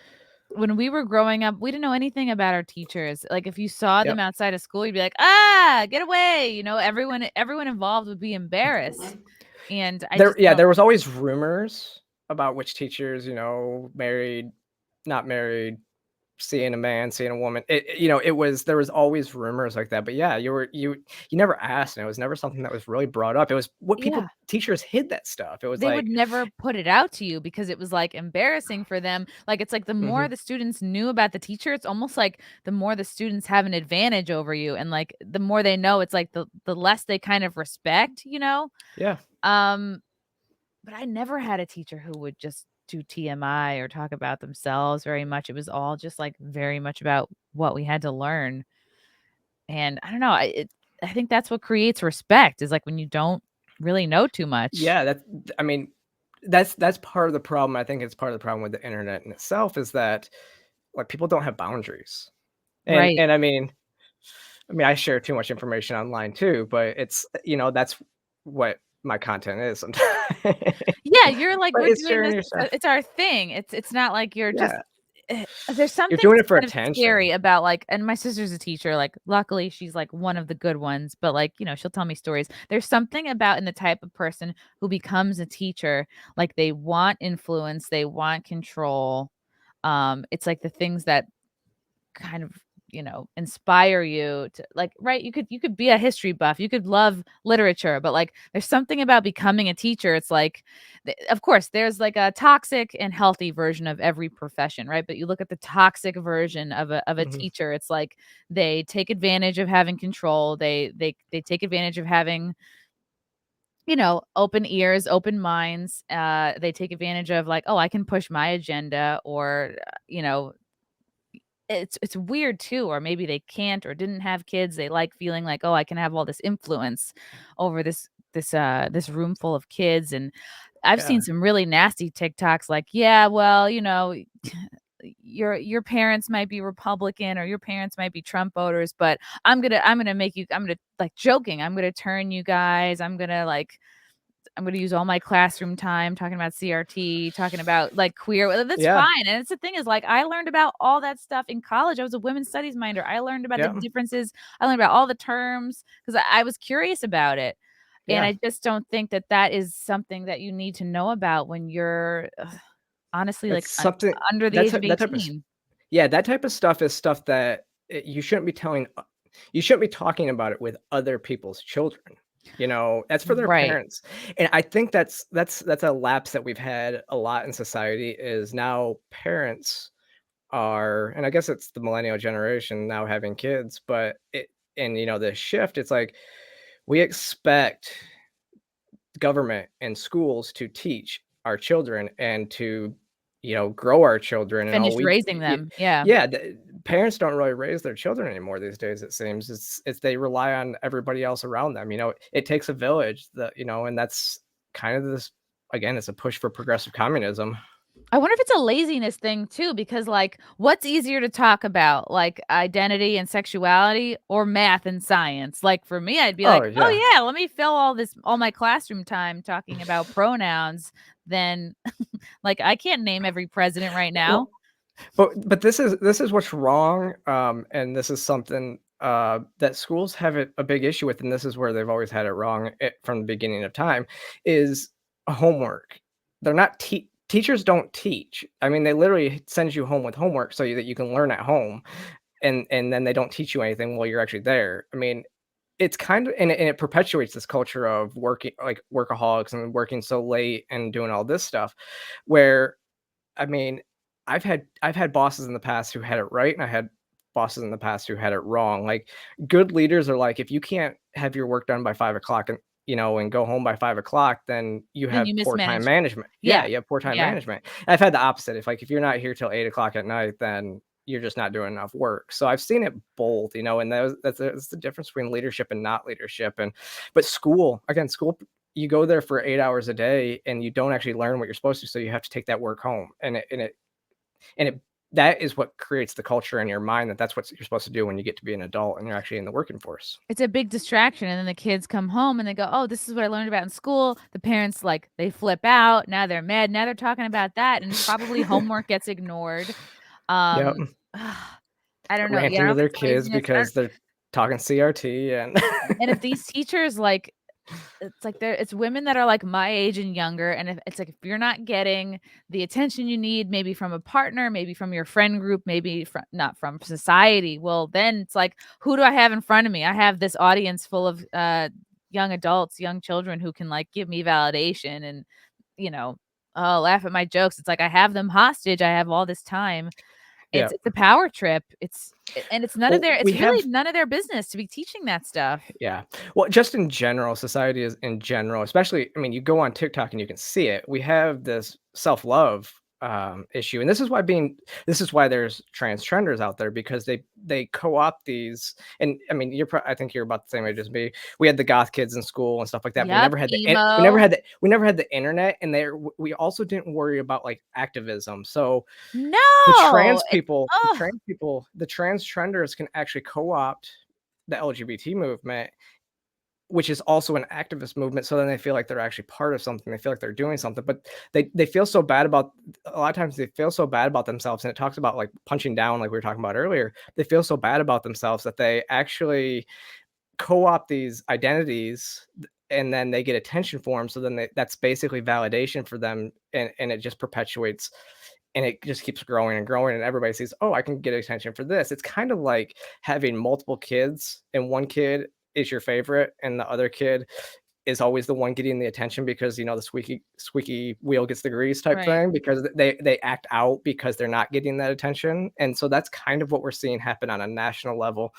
when we were growing up, we didn't know anything about our teachers. Like, if you saw them outside of school, you'd be like, ah, get away. You know, everyone involved would be embarrassed. And there was always rumors about which teachers, you know, married, not married, seeing a man, seeing a woman. There was always rumors like that. But yeah, you never asked, and it was never something that was really brought up. It was what teachers hid that stuff. It was they would never put it out to you because it was like embarrassing for them. Like, it's like the more the students knew about the teacher, it's almost like the more the students have an advantage over you, and like the more they know, it's like the less they kind of respect, you know? Yeah. But I never had a teacher who would just do TMI or talk about themselves very much. It was all just like very much about what we had to learn. And I don't know, I think that's what creates respect, is like when you don't really know too much. Yeah, that's part of the problem. I think it's part of the problem with the internet in itself, is that like people don't have boundaries. And I mean, I share too much information online too, but it's, you know, that's what my content is sometimes. Yeah, you're like, But we're it's doing sharing this, yourself. it's our thing. It's not like you're just Yeah. there's something You're doing it for kind of scary attention. about, like, and my sister's a teacher, like, luckily she's like one of the good ones, but like, you know, she'll tell me stories. There's something about in the type of person who becomes a teacher, like they want influence, they want control. It's like the things that kind of, you know, inspire you to, like, right, you could be a history buff, you could love literature, but like there's something about becoming a teacher. It's like of course there's like a toxic and healthy version of every profession, right? But you look at the toxic version of a teacher, it's like they take advantage of having control, they take advantage of having, you know, open ears, open minds. They take advantage of like, oh, I can push my agenda, or you know, it's weird too, or maybe they can't or didn't have kids. They like feeling like, "Oh, I can have all this influence over this room full of kids." And I've Yeah. seen some really nasty TikToks like, "Yeah, well, you know, your parents might be Republican or your parents might be Trump voters, but I'm gonna make you, I'm gonna, like, joking, I'm gonna turn you guys, I'm gonna use all my classroom time talking about CRT, talking about, like, queer." Well, that's fine, and it's the thing is, like, I learned about all that stuff in college. I was a women's studies minor. I learned about the differences. I learned about all the terms 'cause I was curious about it, and Yeah. I just don't think that that is something that you need to know about when you're, honestly, like, It's something under the age of that type of 18. yeah, that type of stuff is stuff that you shouldn't be telling. You shouldn't be talking about it with other people's children. You know, that's for their Right. parents. And I think that's a lapse that we've had a lot in society, is now parents are, and I guess it's the millennial generation now having kids, but you know, the shift, it's like we expect government and schools to teach our children and to, you know, grow our children and all Finished raising them. Yeah. yeah, parents don't really raise their children anymore these days. It seems it's they rely on everybody else around them. You know, it takes a village, that, you know, and that's kind of this, again, it's a push for progressive communism. I wonder if it's a laziness thing too, because like, what's easier to talk about, like identity and sexuality or math and science? Like for me, I'd be Oh like, oh yeah. yeah, let me fill all my classroom time talking about pronouns. Then like, I can't name every president right now. Well, but this is what's wrong, and this is something that schools have a big issue with, and this is where they've always had it wrong, from the beginning of time, is homework. They're not teachers don't teach. I mean, they literally send you home with homework so that you can learn at home, and then they don't teach you anything while you're actually there. I mean, it's kind of, and it perpetuates this culture of working, like workaholics, and working so late and doing all this stuff, where, I mean, I've had bosses in the past who had it right, and I had bosses in the past who had it wrong. Like, good leaders are like, if you can't have your work done by 5 o'clock, and, you know, and go home by 5 o'clock, then you Then have you poor time mismanage. management. Yeah, Yeah. you have poor time Yeah. management. I've had the opposite. If you're not here till 8 o'clock at night, then you're just not doing enough work. So I've seen it both, you know, and that's the difference between leadership and not leadership. But school, again, you go there for 8 hours a day and you don't actually learn what you're supposed to. So you have to take that work home, and it that is what creates the culture in your mind that's what you're supposed to do when you get to be an adult and you're actually in the working force. It's a big distraction, and then the kids come home and they go, "Oh, this is what I learned about in school." The parents, like, they flip out, now they're mad, now they're talking about that, and probably homework gets ignored. Yep. I don't know. Yeah, I don't Ranting know to if their it's kids laziness. because they're talking CRT and And if these teachers, like, it's like it's women that are, like, my age and younger, and if it's like, if you're not getting the attention you need, maybe from a partner, maybe from your friend group, maybe from not from society, well, then it's like, who do I have in front of me? I have this audience full of, young adults, young children who can, like, give me validation and, you know, laugh at my jokes. It's like I have them hostage, I have all this time. yeah. It's a power trip. And it's Well, we really have none of their business to be teaching that stuff. yeah. Well, just in general, society is in general, especially, I mean, you go on TikTok and you can see it. We have this self-love issue, and this is why there's transgenders out there because they co-opt these. And I mean, I think you're about the same age as me. We had the goth kids in school and stuff like that. But Yep, emo. we never had the internet, and we also didn't worry about like activism. So the No! the transgenders can actually co-opt the LGBT movement, which is also an activist movement. So then they feel like they're actually part of something. They feel like they're doing something, but they feel so bad about a lot of times they feel so bad about themselves. And it talks about like punching down, like we were talking about earlier. They feel so bad about themselves that they actually co-opt these identities and then they get attention for them. So then that's basically validation for them. And it just perpetuates and it just keeps growing and growing. And everybody sees, oh, I can get attention for this. It's kind of like having multiple kids and one kid is your favorite and the other kid is always the one getting the attention because the squeaky wheel gets the grease type Right. thing because they act out because they're not getting that attention. And so that's kind of what we're seeing happen on a national level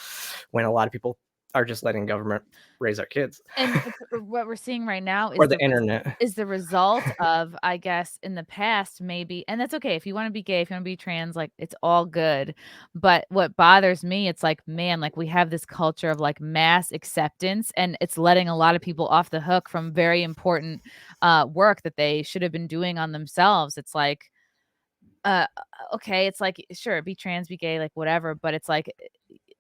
when a lot of people are just letting government raise our kids. And what we're seeing right now Or the internet. is the result of, I guess, in the past, maybe, and that's okay. If you wanna be gay, if you wanna be trans, like, it's all good. But what bothers me, it's like, man, like, we have this culture of, like, mass acceptance, and it's letting a lot of people off the hook from very important, work that they should have been doing on themselves. It's like, uh, okay, it's like, sure, be trans, be gay, like, whatever, but it's like,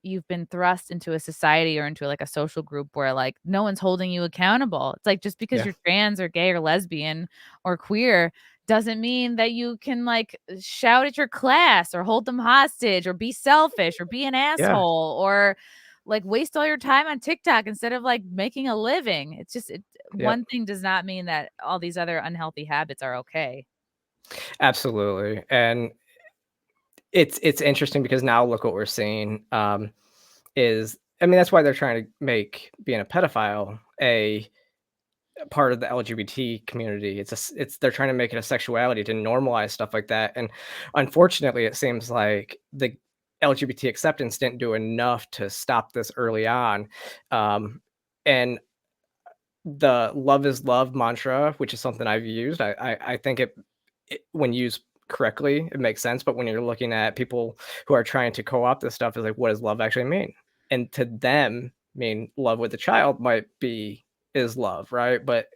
you've been thrust into a society or into, like, a social group where, like, no one's holding you accountable. It's like, just because Yeah. you're trans or gay or lesbian or queer doesn't mean that you can, like, shout at your class or hold them hostage or be selfish or be an Yeah. asshole or, like, waste all your time on TikTok instead of, like, making a living. It's just Yep. one thing does not mean that all these other unhealthy habits are okay. Absolutely. And it's interesting because now look what we're seeing, is I mean, that's why they're trying to make being a pedophile a part of the LGBT community. It's they're trying to make it a sexuality to normalize stuff like that. And unfortunately, it seems like the LGBT acceptance didn't do enough to stop this early on. And the love is love mantra, which is something I've used, I think it when used correctly, it makes sense. But when you're looking at people who are trying to co-opt this stuff, is like, what does love actually mean? And to them, mean love with a child might be is love, right? But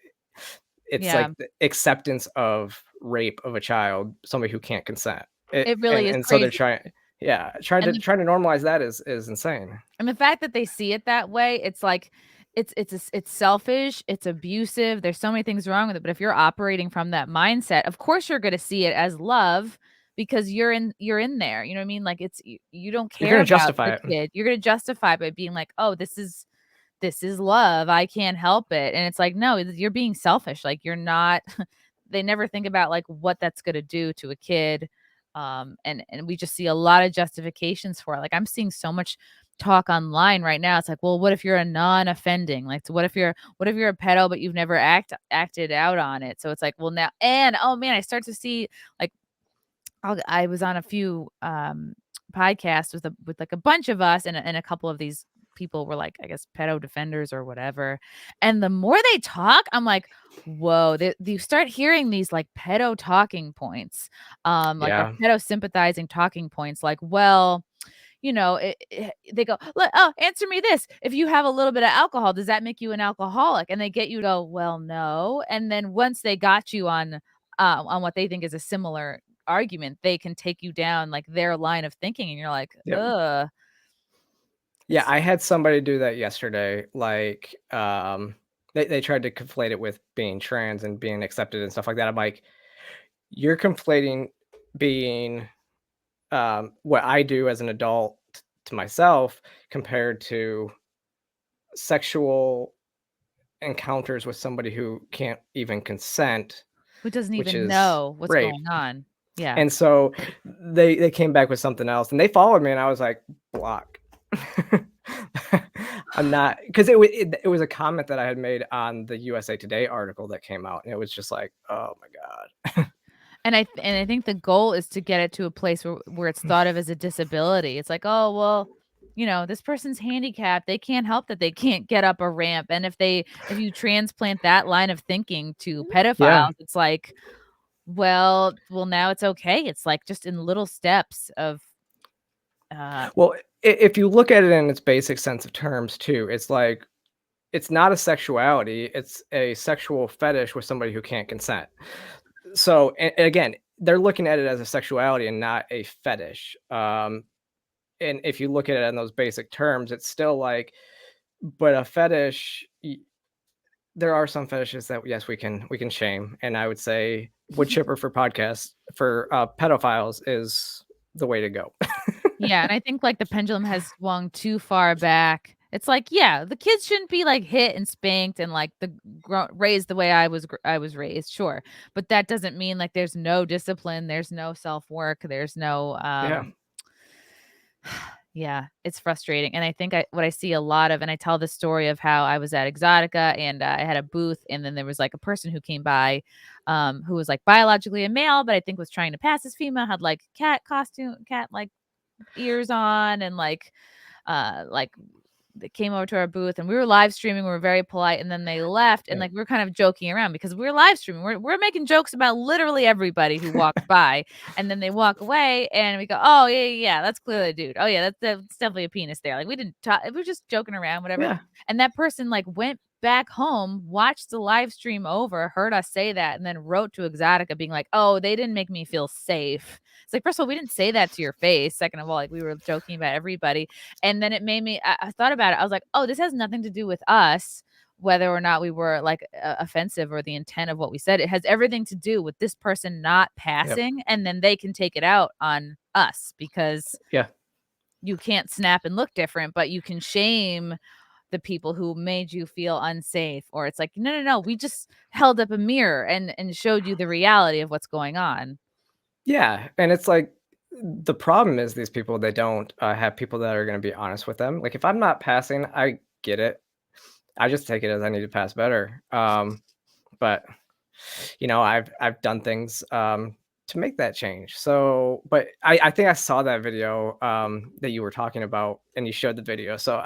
it's Yeah. like the acceptance of rape of a child, somebody who can't consent. It, It really is and so they're crazy. trying, yeah, And trying to normalize that is insane. the fact that they see it that way, it's like it's selfish, it's abusive, there's so many things wrong with it, but if you're operating from that mindset, of course you're gonna see it as love because you're in there, you know what I mean? Like, you don't You're care gonna about justify the it. kid. You're gonna justify by being like, "Oh, this is love, I can't help it," and it's like, "No, you're being selfish." Like, you're not they never think about, like, what that's gonna do to a kid, and we just see a lot of justifications for it. Like, I'm seeing so much talk online right now. It's like, well, what if you're a non-offending? Like, so what if you're a pedo, but you've never acted out on it? So it's like, well, now, and oh man, I start to see, like, I was on a few podcasts with like a bunch of us, and a couple of these people were, like, I guess, pedo defenders or whatever. And the more they talk, I'm like, whoa, you start hearing these, like, pedo talking points, like, or Yeah. pedo sympathizing talking points, like, well, they go, "Oh, answer me this. If you have a little bit of alcohol, does that make you an alcoholic?" And they get you to go, "Well, no." And then once they got you on what they think is a similar argument, they can take you down like their line of thinking, and you're like, ugh. Yeah, I had somebody do that yesterday. Like, they tried to conflate it with being trans and being accepted and stuff like that. I'm like, you're conflating being what I do as an adult to myself compared to sexual encounters with somebody who can't even consent, Who doesn't which even is know what's rape. going on. Yeah. And so they came back with something else, and they followed me, and I was like, block. I'm not, because it was a comment that I had made on the USA Today article that came out, and it was just like, oh my God. And I think the goal is to get it to a place where it's thought of as a disability. It's like, oh, well, you know, this person's handicapped. They can't help that they can't get up a ramp. And if you transplant that line of thinking to pedophiles, it's like, well, now it's okay. It's like just in little steps of. Well, if you look at it in its basic sense of terms too, it's like, it's not a sexuality. It's a sexual fetish with somebody who can't consent. So, and again, they're looking at it as a sexuality and not a fetish. And if you look at it in those basic terms, it's still like, but a fetish, there are some fetishes that, yes, we can shame. And I would say wood chipper for podcasts for pedophiles is the way to go. Yeah. And I think like the pendulum has swung too far back. It's like, yeah, the kids shouldn't be like hit and spanked and like raised the way I was raised. Sure. But that doesn't mean like there's no discipline. There's no self-work. There's no, yeah, it's frustrating. And I think what I see a lot of, and I tell the story of how I was at Exotica and I had a booth, and then there was like a person who came by who was like biologically a male, but I think was trying to pass as female, had like cat like ears on, and like they came over to our booth, and we were live streaming. We were very polite, and then they left, and like we were kind of joking around because we were live streaming. We're making jokes about literally everybody who walks by, and then they walk away, and we go, "Oh yeah, that's clearly a dude. Oh yeah, that's definitely a penis there." Like we didn't talk. We were just joking around, whatever. Yeah. And that person like went back home, watched the live stream over, heard us say that, and then wrote to Exotica being like, "Oh, they didn't make me feel safe." It's like, first of all, we didn't say that to your face. Second of all, like we were joking about everybody. And then it made me, I thought about it. I was like, oh, this has nothing to do with us, whether or not we were like offensive or the intent of what we said. It has everything to do with this person not passing, and then they can take it out on us because you can't snap and look different, but you can shame the people who made you feel unsafe. Or it's like, no, we just held up a mirror and showed you the reality of what's going on. Yeah. And it's like, the problem is these people, they don't have people that are going to be honest with them. Like if I'm not passing, I get it. I just take it as I need to pass better. But you know, I've done things to make that change. So, but I think I saw that video that you were talking about, and you showed the video. So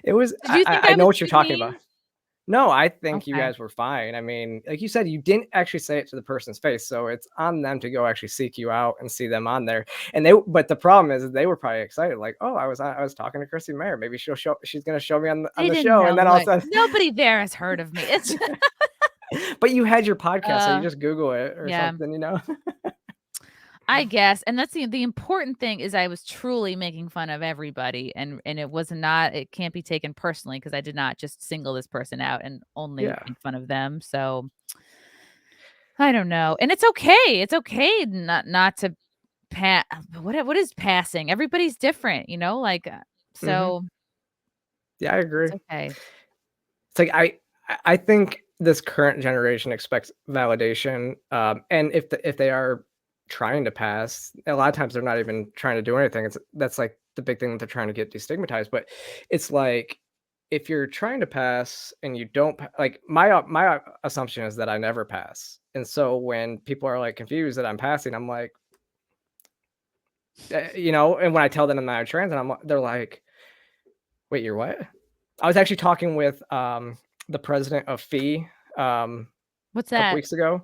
it was, I know what you're talking about. No, I think you guys were fine. I mean, like you said, you didn't actually say it to the person's face, so it's on them to go actually seek you out and see them on there. And but the problem is they were probably excited, like, oh, I was talking to Chrissie Mayr. Maybe she's gonna show me on the show, and then all of a sudden, nobody there has heard of me. It's but you had your podcast, so you just Google it or something, you know. I guess. And that's the important thing is I was truly making fun of everybody, and it can't be taken personally because I did not just single this person out and only make fun of them. So I don't know. And it's okay. It's okay not to what is passing? Everybody's different, you know, like so. Yeah, I agree. It's okay. It's like I think this current generation expects validation. And if they are trying to pass, a lot of times they're not even trying to do anything. That's like the big thing that they're trying to get destigmatized. But it's like, if you're trying to pass and you don't, like my assumption is that I never pass. And so when people are like confused that I'm passing, I'm like, you know, and when I tell them I'm not trans, and they're like, wait, you're what? I was actually talking with the president of FEE what's a couple weeks ago,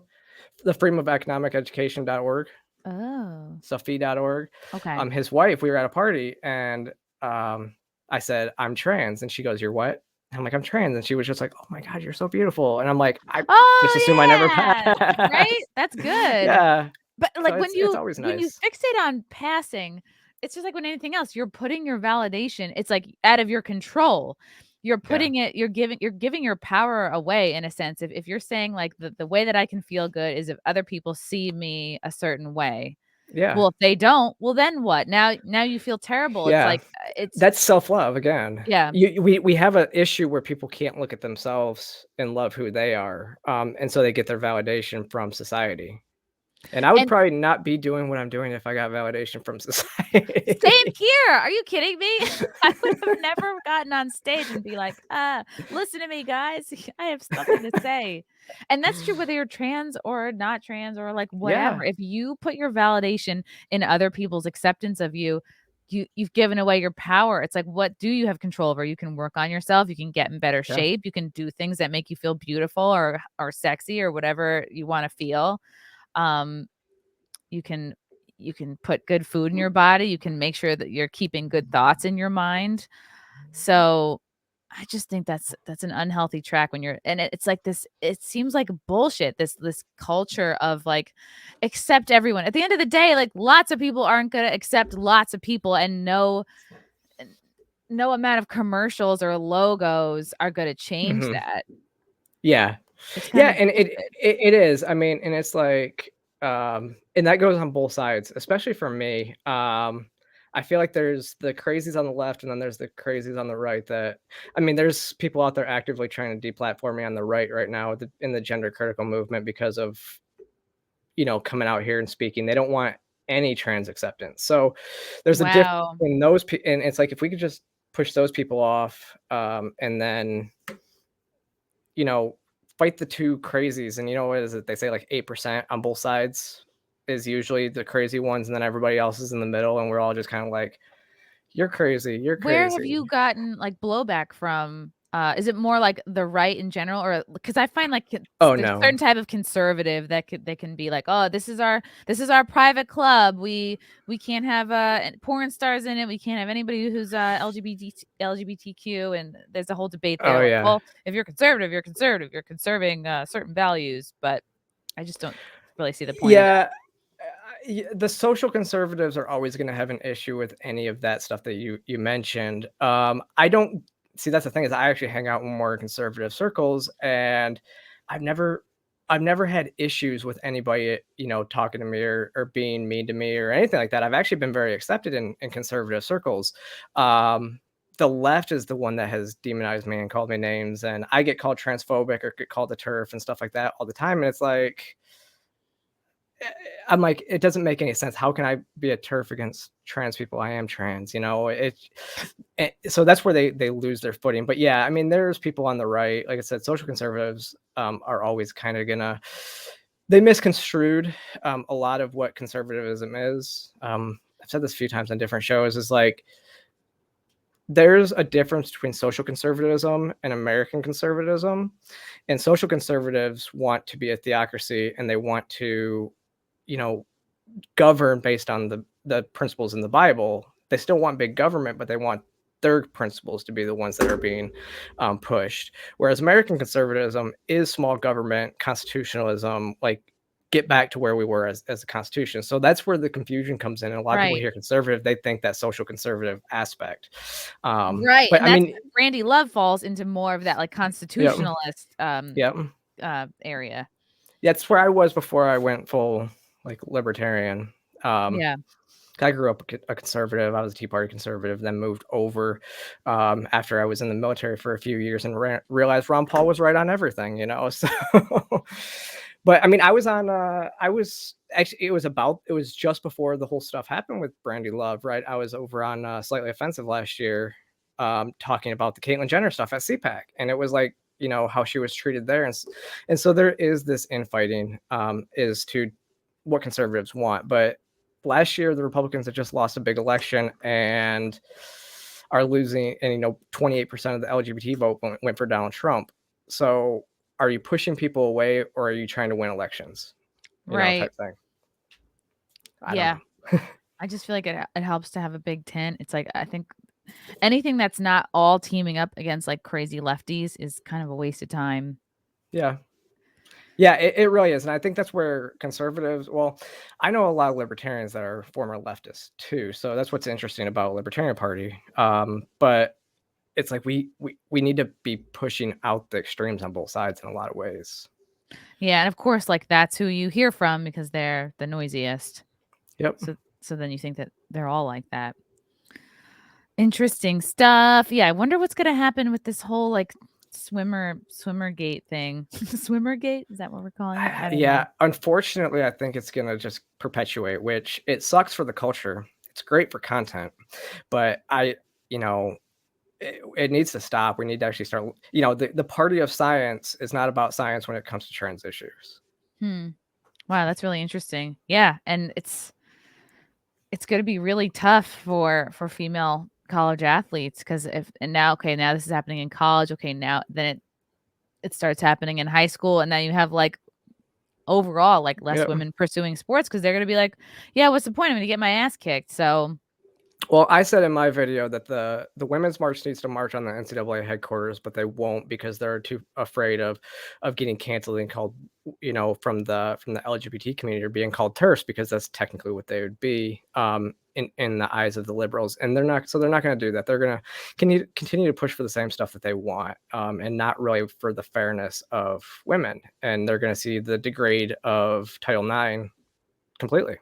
the Freedom of Economic Education.org. Oh. So FEE.org. Okay. His wife, we were at a party, and I said, I'm trans. And she goes, you're what? And I'm like, I'm trans. And she was just like, oh my God, you're so beautiful. And I'm like, I just assume I never passed. Right? That's good. Yeah. But So like when it's always you nice. fixate on passing, it's just like when anything else, you're putting your validation, it's like out of your control. You're putting it, you're giving your power away in a sense. If you're saying like the way that I can feel good is if other people see me a certain way. Yeah. Well, if they don't, well then what? Now you feel terrible. It's Yeah. like it's That's self-love again. yeah. We have an issue where people can't look at themselves and love who they are, and so they get their validation from society. And I would And probably not be doing what I'm doing if I got validation from same society. here. Are you kidding me? I would have never gotten on stage and be like, listen to me, guys. I have something to say." And that's true whether you're trans or not trans or like Yeah, whatever. If you put your validation in other people's acceptance of you, you've given away your power. It's like, what do you have control over? You can work on yourself. You can get in better yeah, shape. You can do things that make you feel beautiful or sexy or whatever you want to feel. Um, you can put good food in your body, you can make sure that you're keeping good thoughts in your mind. So, I just think that's an unhealthy track when you're and it's like this it seems like bullshit, this culture of, like, accept everyone. At the end of the day, like, lots of people aren't gonna accept lots of people, and no amount of commercials or logos are gonna change mhm. that. Yeah. It's kind Yeah, of and bullshit. it is. I mean, and it's like, and that goes on both sides, especially for me. I feel like there's the crazies on the left, and then there's the crazies on the right that I mean, there's people out there actively trying to deplatform me on the right now in the gender critical movement because of, coming out here and speaking. They don't want any trans acceptance. So there's a difference Wow. in those and it's like if we could just push those people off, and then you know, fight the two crazies. And you know what is it? They say like 8% on both sides is usually the crazy ones, and then everybody else is in the middle, and we're all just kind of like, you're crazy, you're Where have crazy. you gotten, like, blowback from? Is it more like the right in general or because I find, like, Oh there's a no. certain type of conservative that they can be like, "Oh, this is our private club. We can't have, porn stars in it. We can't have anybody who's, LGBTQ," and there's a whole debate there, Oh like, yeah. "Well, if you're conservative, you're conservative. You're conserving, certain values," but I just don't really see the point of that. Yeah. The social conservatives are always going to have an issue with any of that stuff that you mentioned. I don't see that's the thing is I actually hang out in more conservative circles, and I've never I've never had issues with anybody, talking to me or being mean to me or anything like that. I've actually been very accepted in conservative circles. The left is the one that has demonized me and called me names, and I get called transphobic or get called a turf and stuff like that all the time. And it's like, I'm like, it doesn't make any sense. How can I be a turf against trans people? I am trans, so that's where they lose their footing. But yeah, I mean, there's people on the right, like I said, social conservatives are always kind of they misconstrued a lot of what conservatism is. I've said this a few times on different shows. Is like there's a difference between social conservatism and American conservatism, and social conservatives want to be a theocracy, and they want to, you know govern based on the principles in the Bible. They still want big government, but they want their principles to be the ones that are being pushed. Whereas American conservatism is small government, constitutionalism, like get back to where we were as a constitution. So that's where the confusion comes in. And a lot of people Right. hear conservative, they think that social conservative aspect. Right, But and I that's mean, where Brandy Love falls into more of that, like, yeah, constitutionalist, yeah, area. that's where I was before I went full like libertarian. Um, Yeah. I grew up a conservative. I was a Tea Party conservative, then moved over after I was in the military for a few years and realized Ron Paul was right on everything. So, but I mean, I was actually, it was just before the whole stuff happened with Brandy Love, right? I was over on Slightly Offensive last year talking about the Caitlyn Jenner stuff at CPAC. And it was like, how she was treated there. And so there is this infighting is to what conservatives want. But last year the Republicans had just lost a big election and are losing, and 28% of the LGBT vote went for Donald Trump. So are you pushing people away, or are you trying to win elections? Right. Type thing. I don't Yeah. know. I just feel like it helps to have a big tent. It's like, I think anything that's not all teaming up against, like, crazy lefties is kind of a waste of time. Yeah. Yeah, it really is. And I think that's where conservatives, well, I know a lot of libertarians that are former leftists too. So that's what's interesting about Libertarian Party. But it's like we need to be pushing out the extremes on both sides in a lot of ways. Yeah, and of course, like that's who you hear from because they're the noisiest. Yep. So then you think that they're all like that. Interesting stuff. Yeah, I wonder what's gonna happen with this whole like swimmergate thing. Swimmergate? Is that what we're calling it? I don't know. Yeah, unfortunately, I think it's gonna just perpetuate, which it sucks for the culture. It's great for content, but you know, it needs to stop. We need to actually start. The party of science is not about science when it comes to trans issues. Wow, that's really interesting. Yeah, and it's going to be really tough for female college athletes because now this is happening in college. Okay, now then it starts happening in high school, and then you have like overall like less Yep. women pursuing sports because they're going to be like, yeah, what's the point? I'm going to get my ass kicked. So Well, I said in my video that the women's march needs to march on the NCAA headquarters, but they won't because they're too afraid of getting canceled and called, from the LGBT community, or being called TERFs, because that's technically what they would be in the eyes of the liberals. And they're not going to do that. They're going to continue to push for the same stuff that they want, and not really for the fairness of women. And they're going to see the degrade of Title IX completely.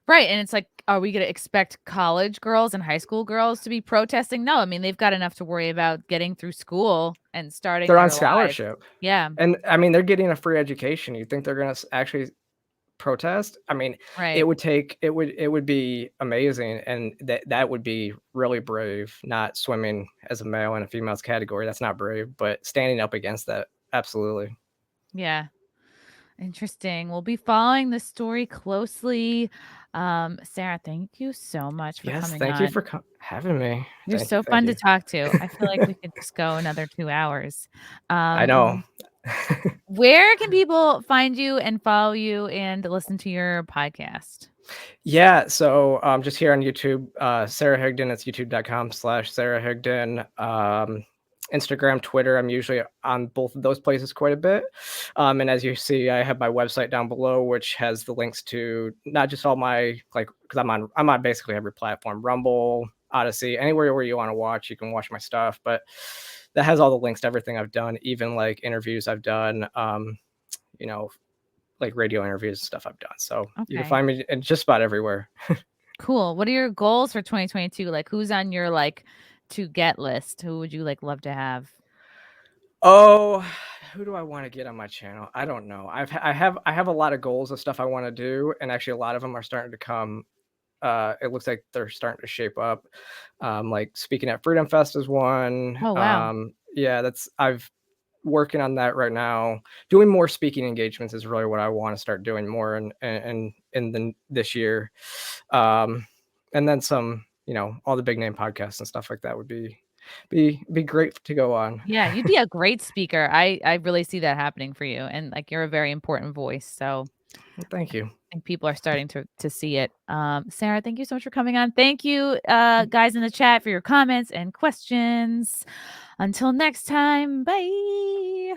right, and it's like, are we going to expect college girls and high school girls to be protesting? No, I mean they've got enough to worry about getting through school and starting. They're their on lives. scholarship. Yeah, and I mean they're getting a free education. You think they're going to actually protest? I mean, right. it would be amazing, and that would be really brave. Not swimming as a male in a female's category, that's not brave, but standing up against that, absolutely. Yeah. Interesting. We'll be following the story closely. Sara, thank you so much for Yes, coming thank you on. for having me. You're Thank you, so thank fun to you. talk to. I feel like we could just go another 2 hours. I know. Where can people find you and follow you and listen to your podcast? Yeah, so just here on YouTube, Sara Higdon. It's youtube.com/Sara Higdon. Instagram, Twitter, I'm usually on both of those places quite a bit. And as you see, I have my website down below, which has the links to not just all my, like, because I'm on basically every platform: Rumble, Odyssey, anywhere where you want to watch, you can watch my stuff. But that has all the links to everything I've done, even like interviews I've done, like radio interviews and stuff I've done. So you can find me in just about everywhere. Cool. What are your goals for 2022? Like, who's on your like to get list? Who would you like love to have? Oh, who do I want to get on my channel? I don't know. I have a lot of goals of stuff I want to do, and actually a lot of them are starting to come. It looks like they're starting to shape up. Like speaking at Freedom Fest is one. Oh, wow. Yeah, I've working on that right now. Doing more speaking engagements is really what I want to start doing more in this year. And then some, all the big name podcasts and stuff like that would be great to go on. Yeah, you'd be a great speaker. I really see that happening for you, and like you're a very important voice. So Well, thank you. I think people are starting to see it. Sara, thank you so much for coming on. Thank you, guys in the chat, for your comments and questions. Until next time, bye.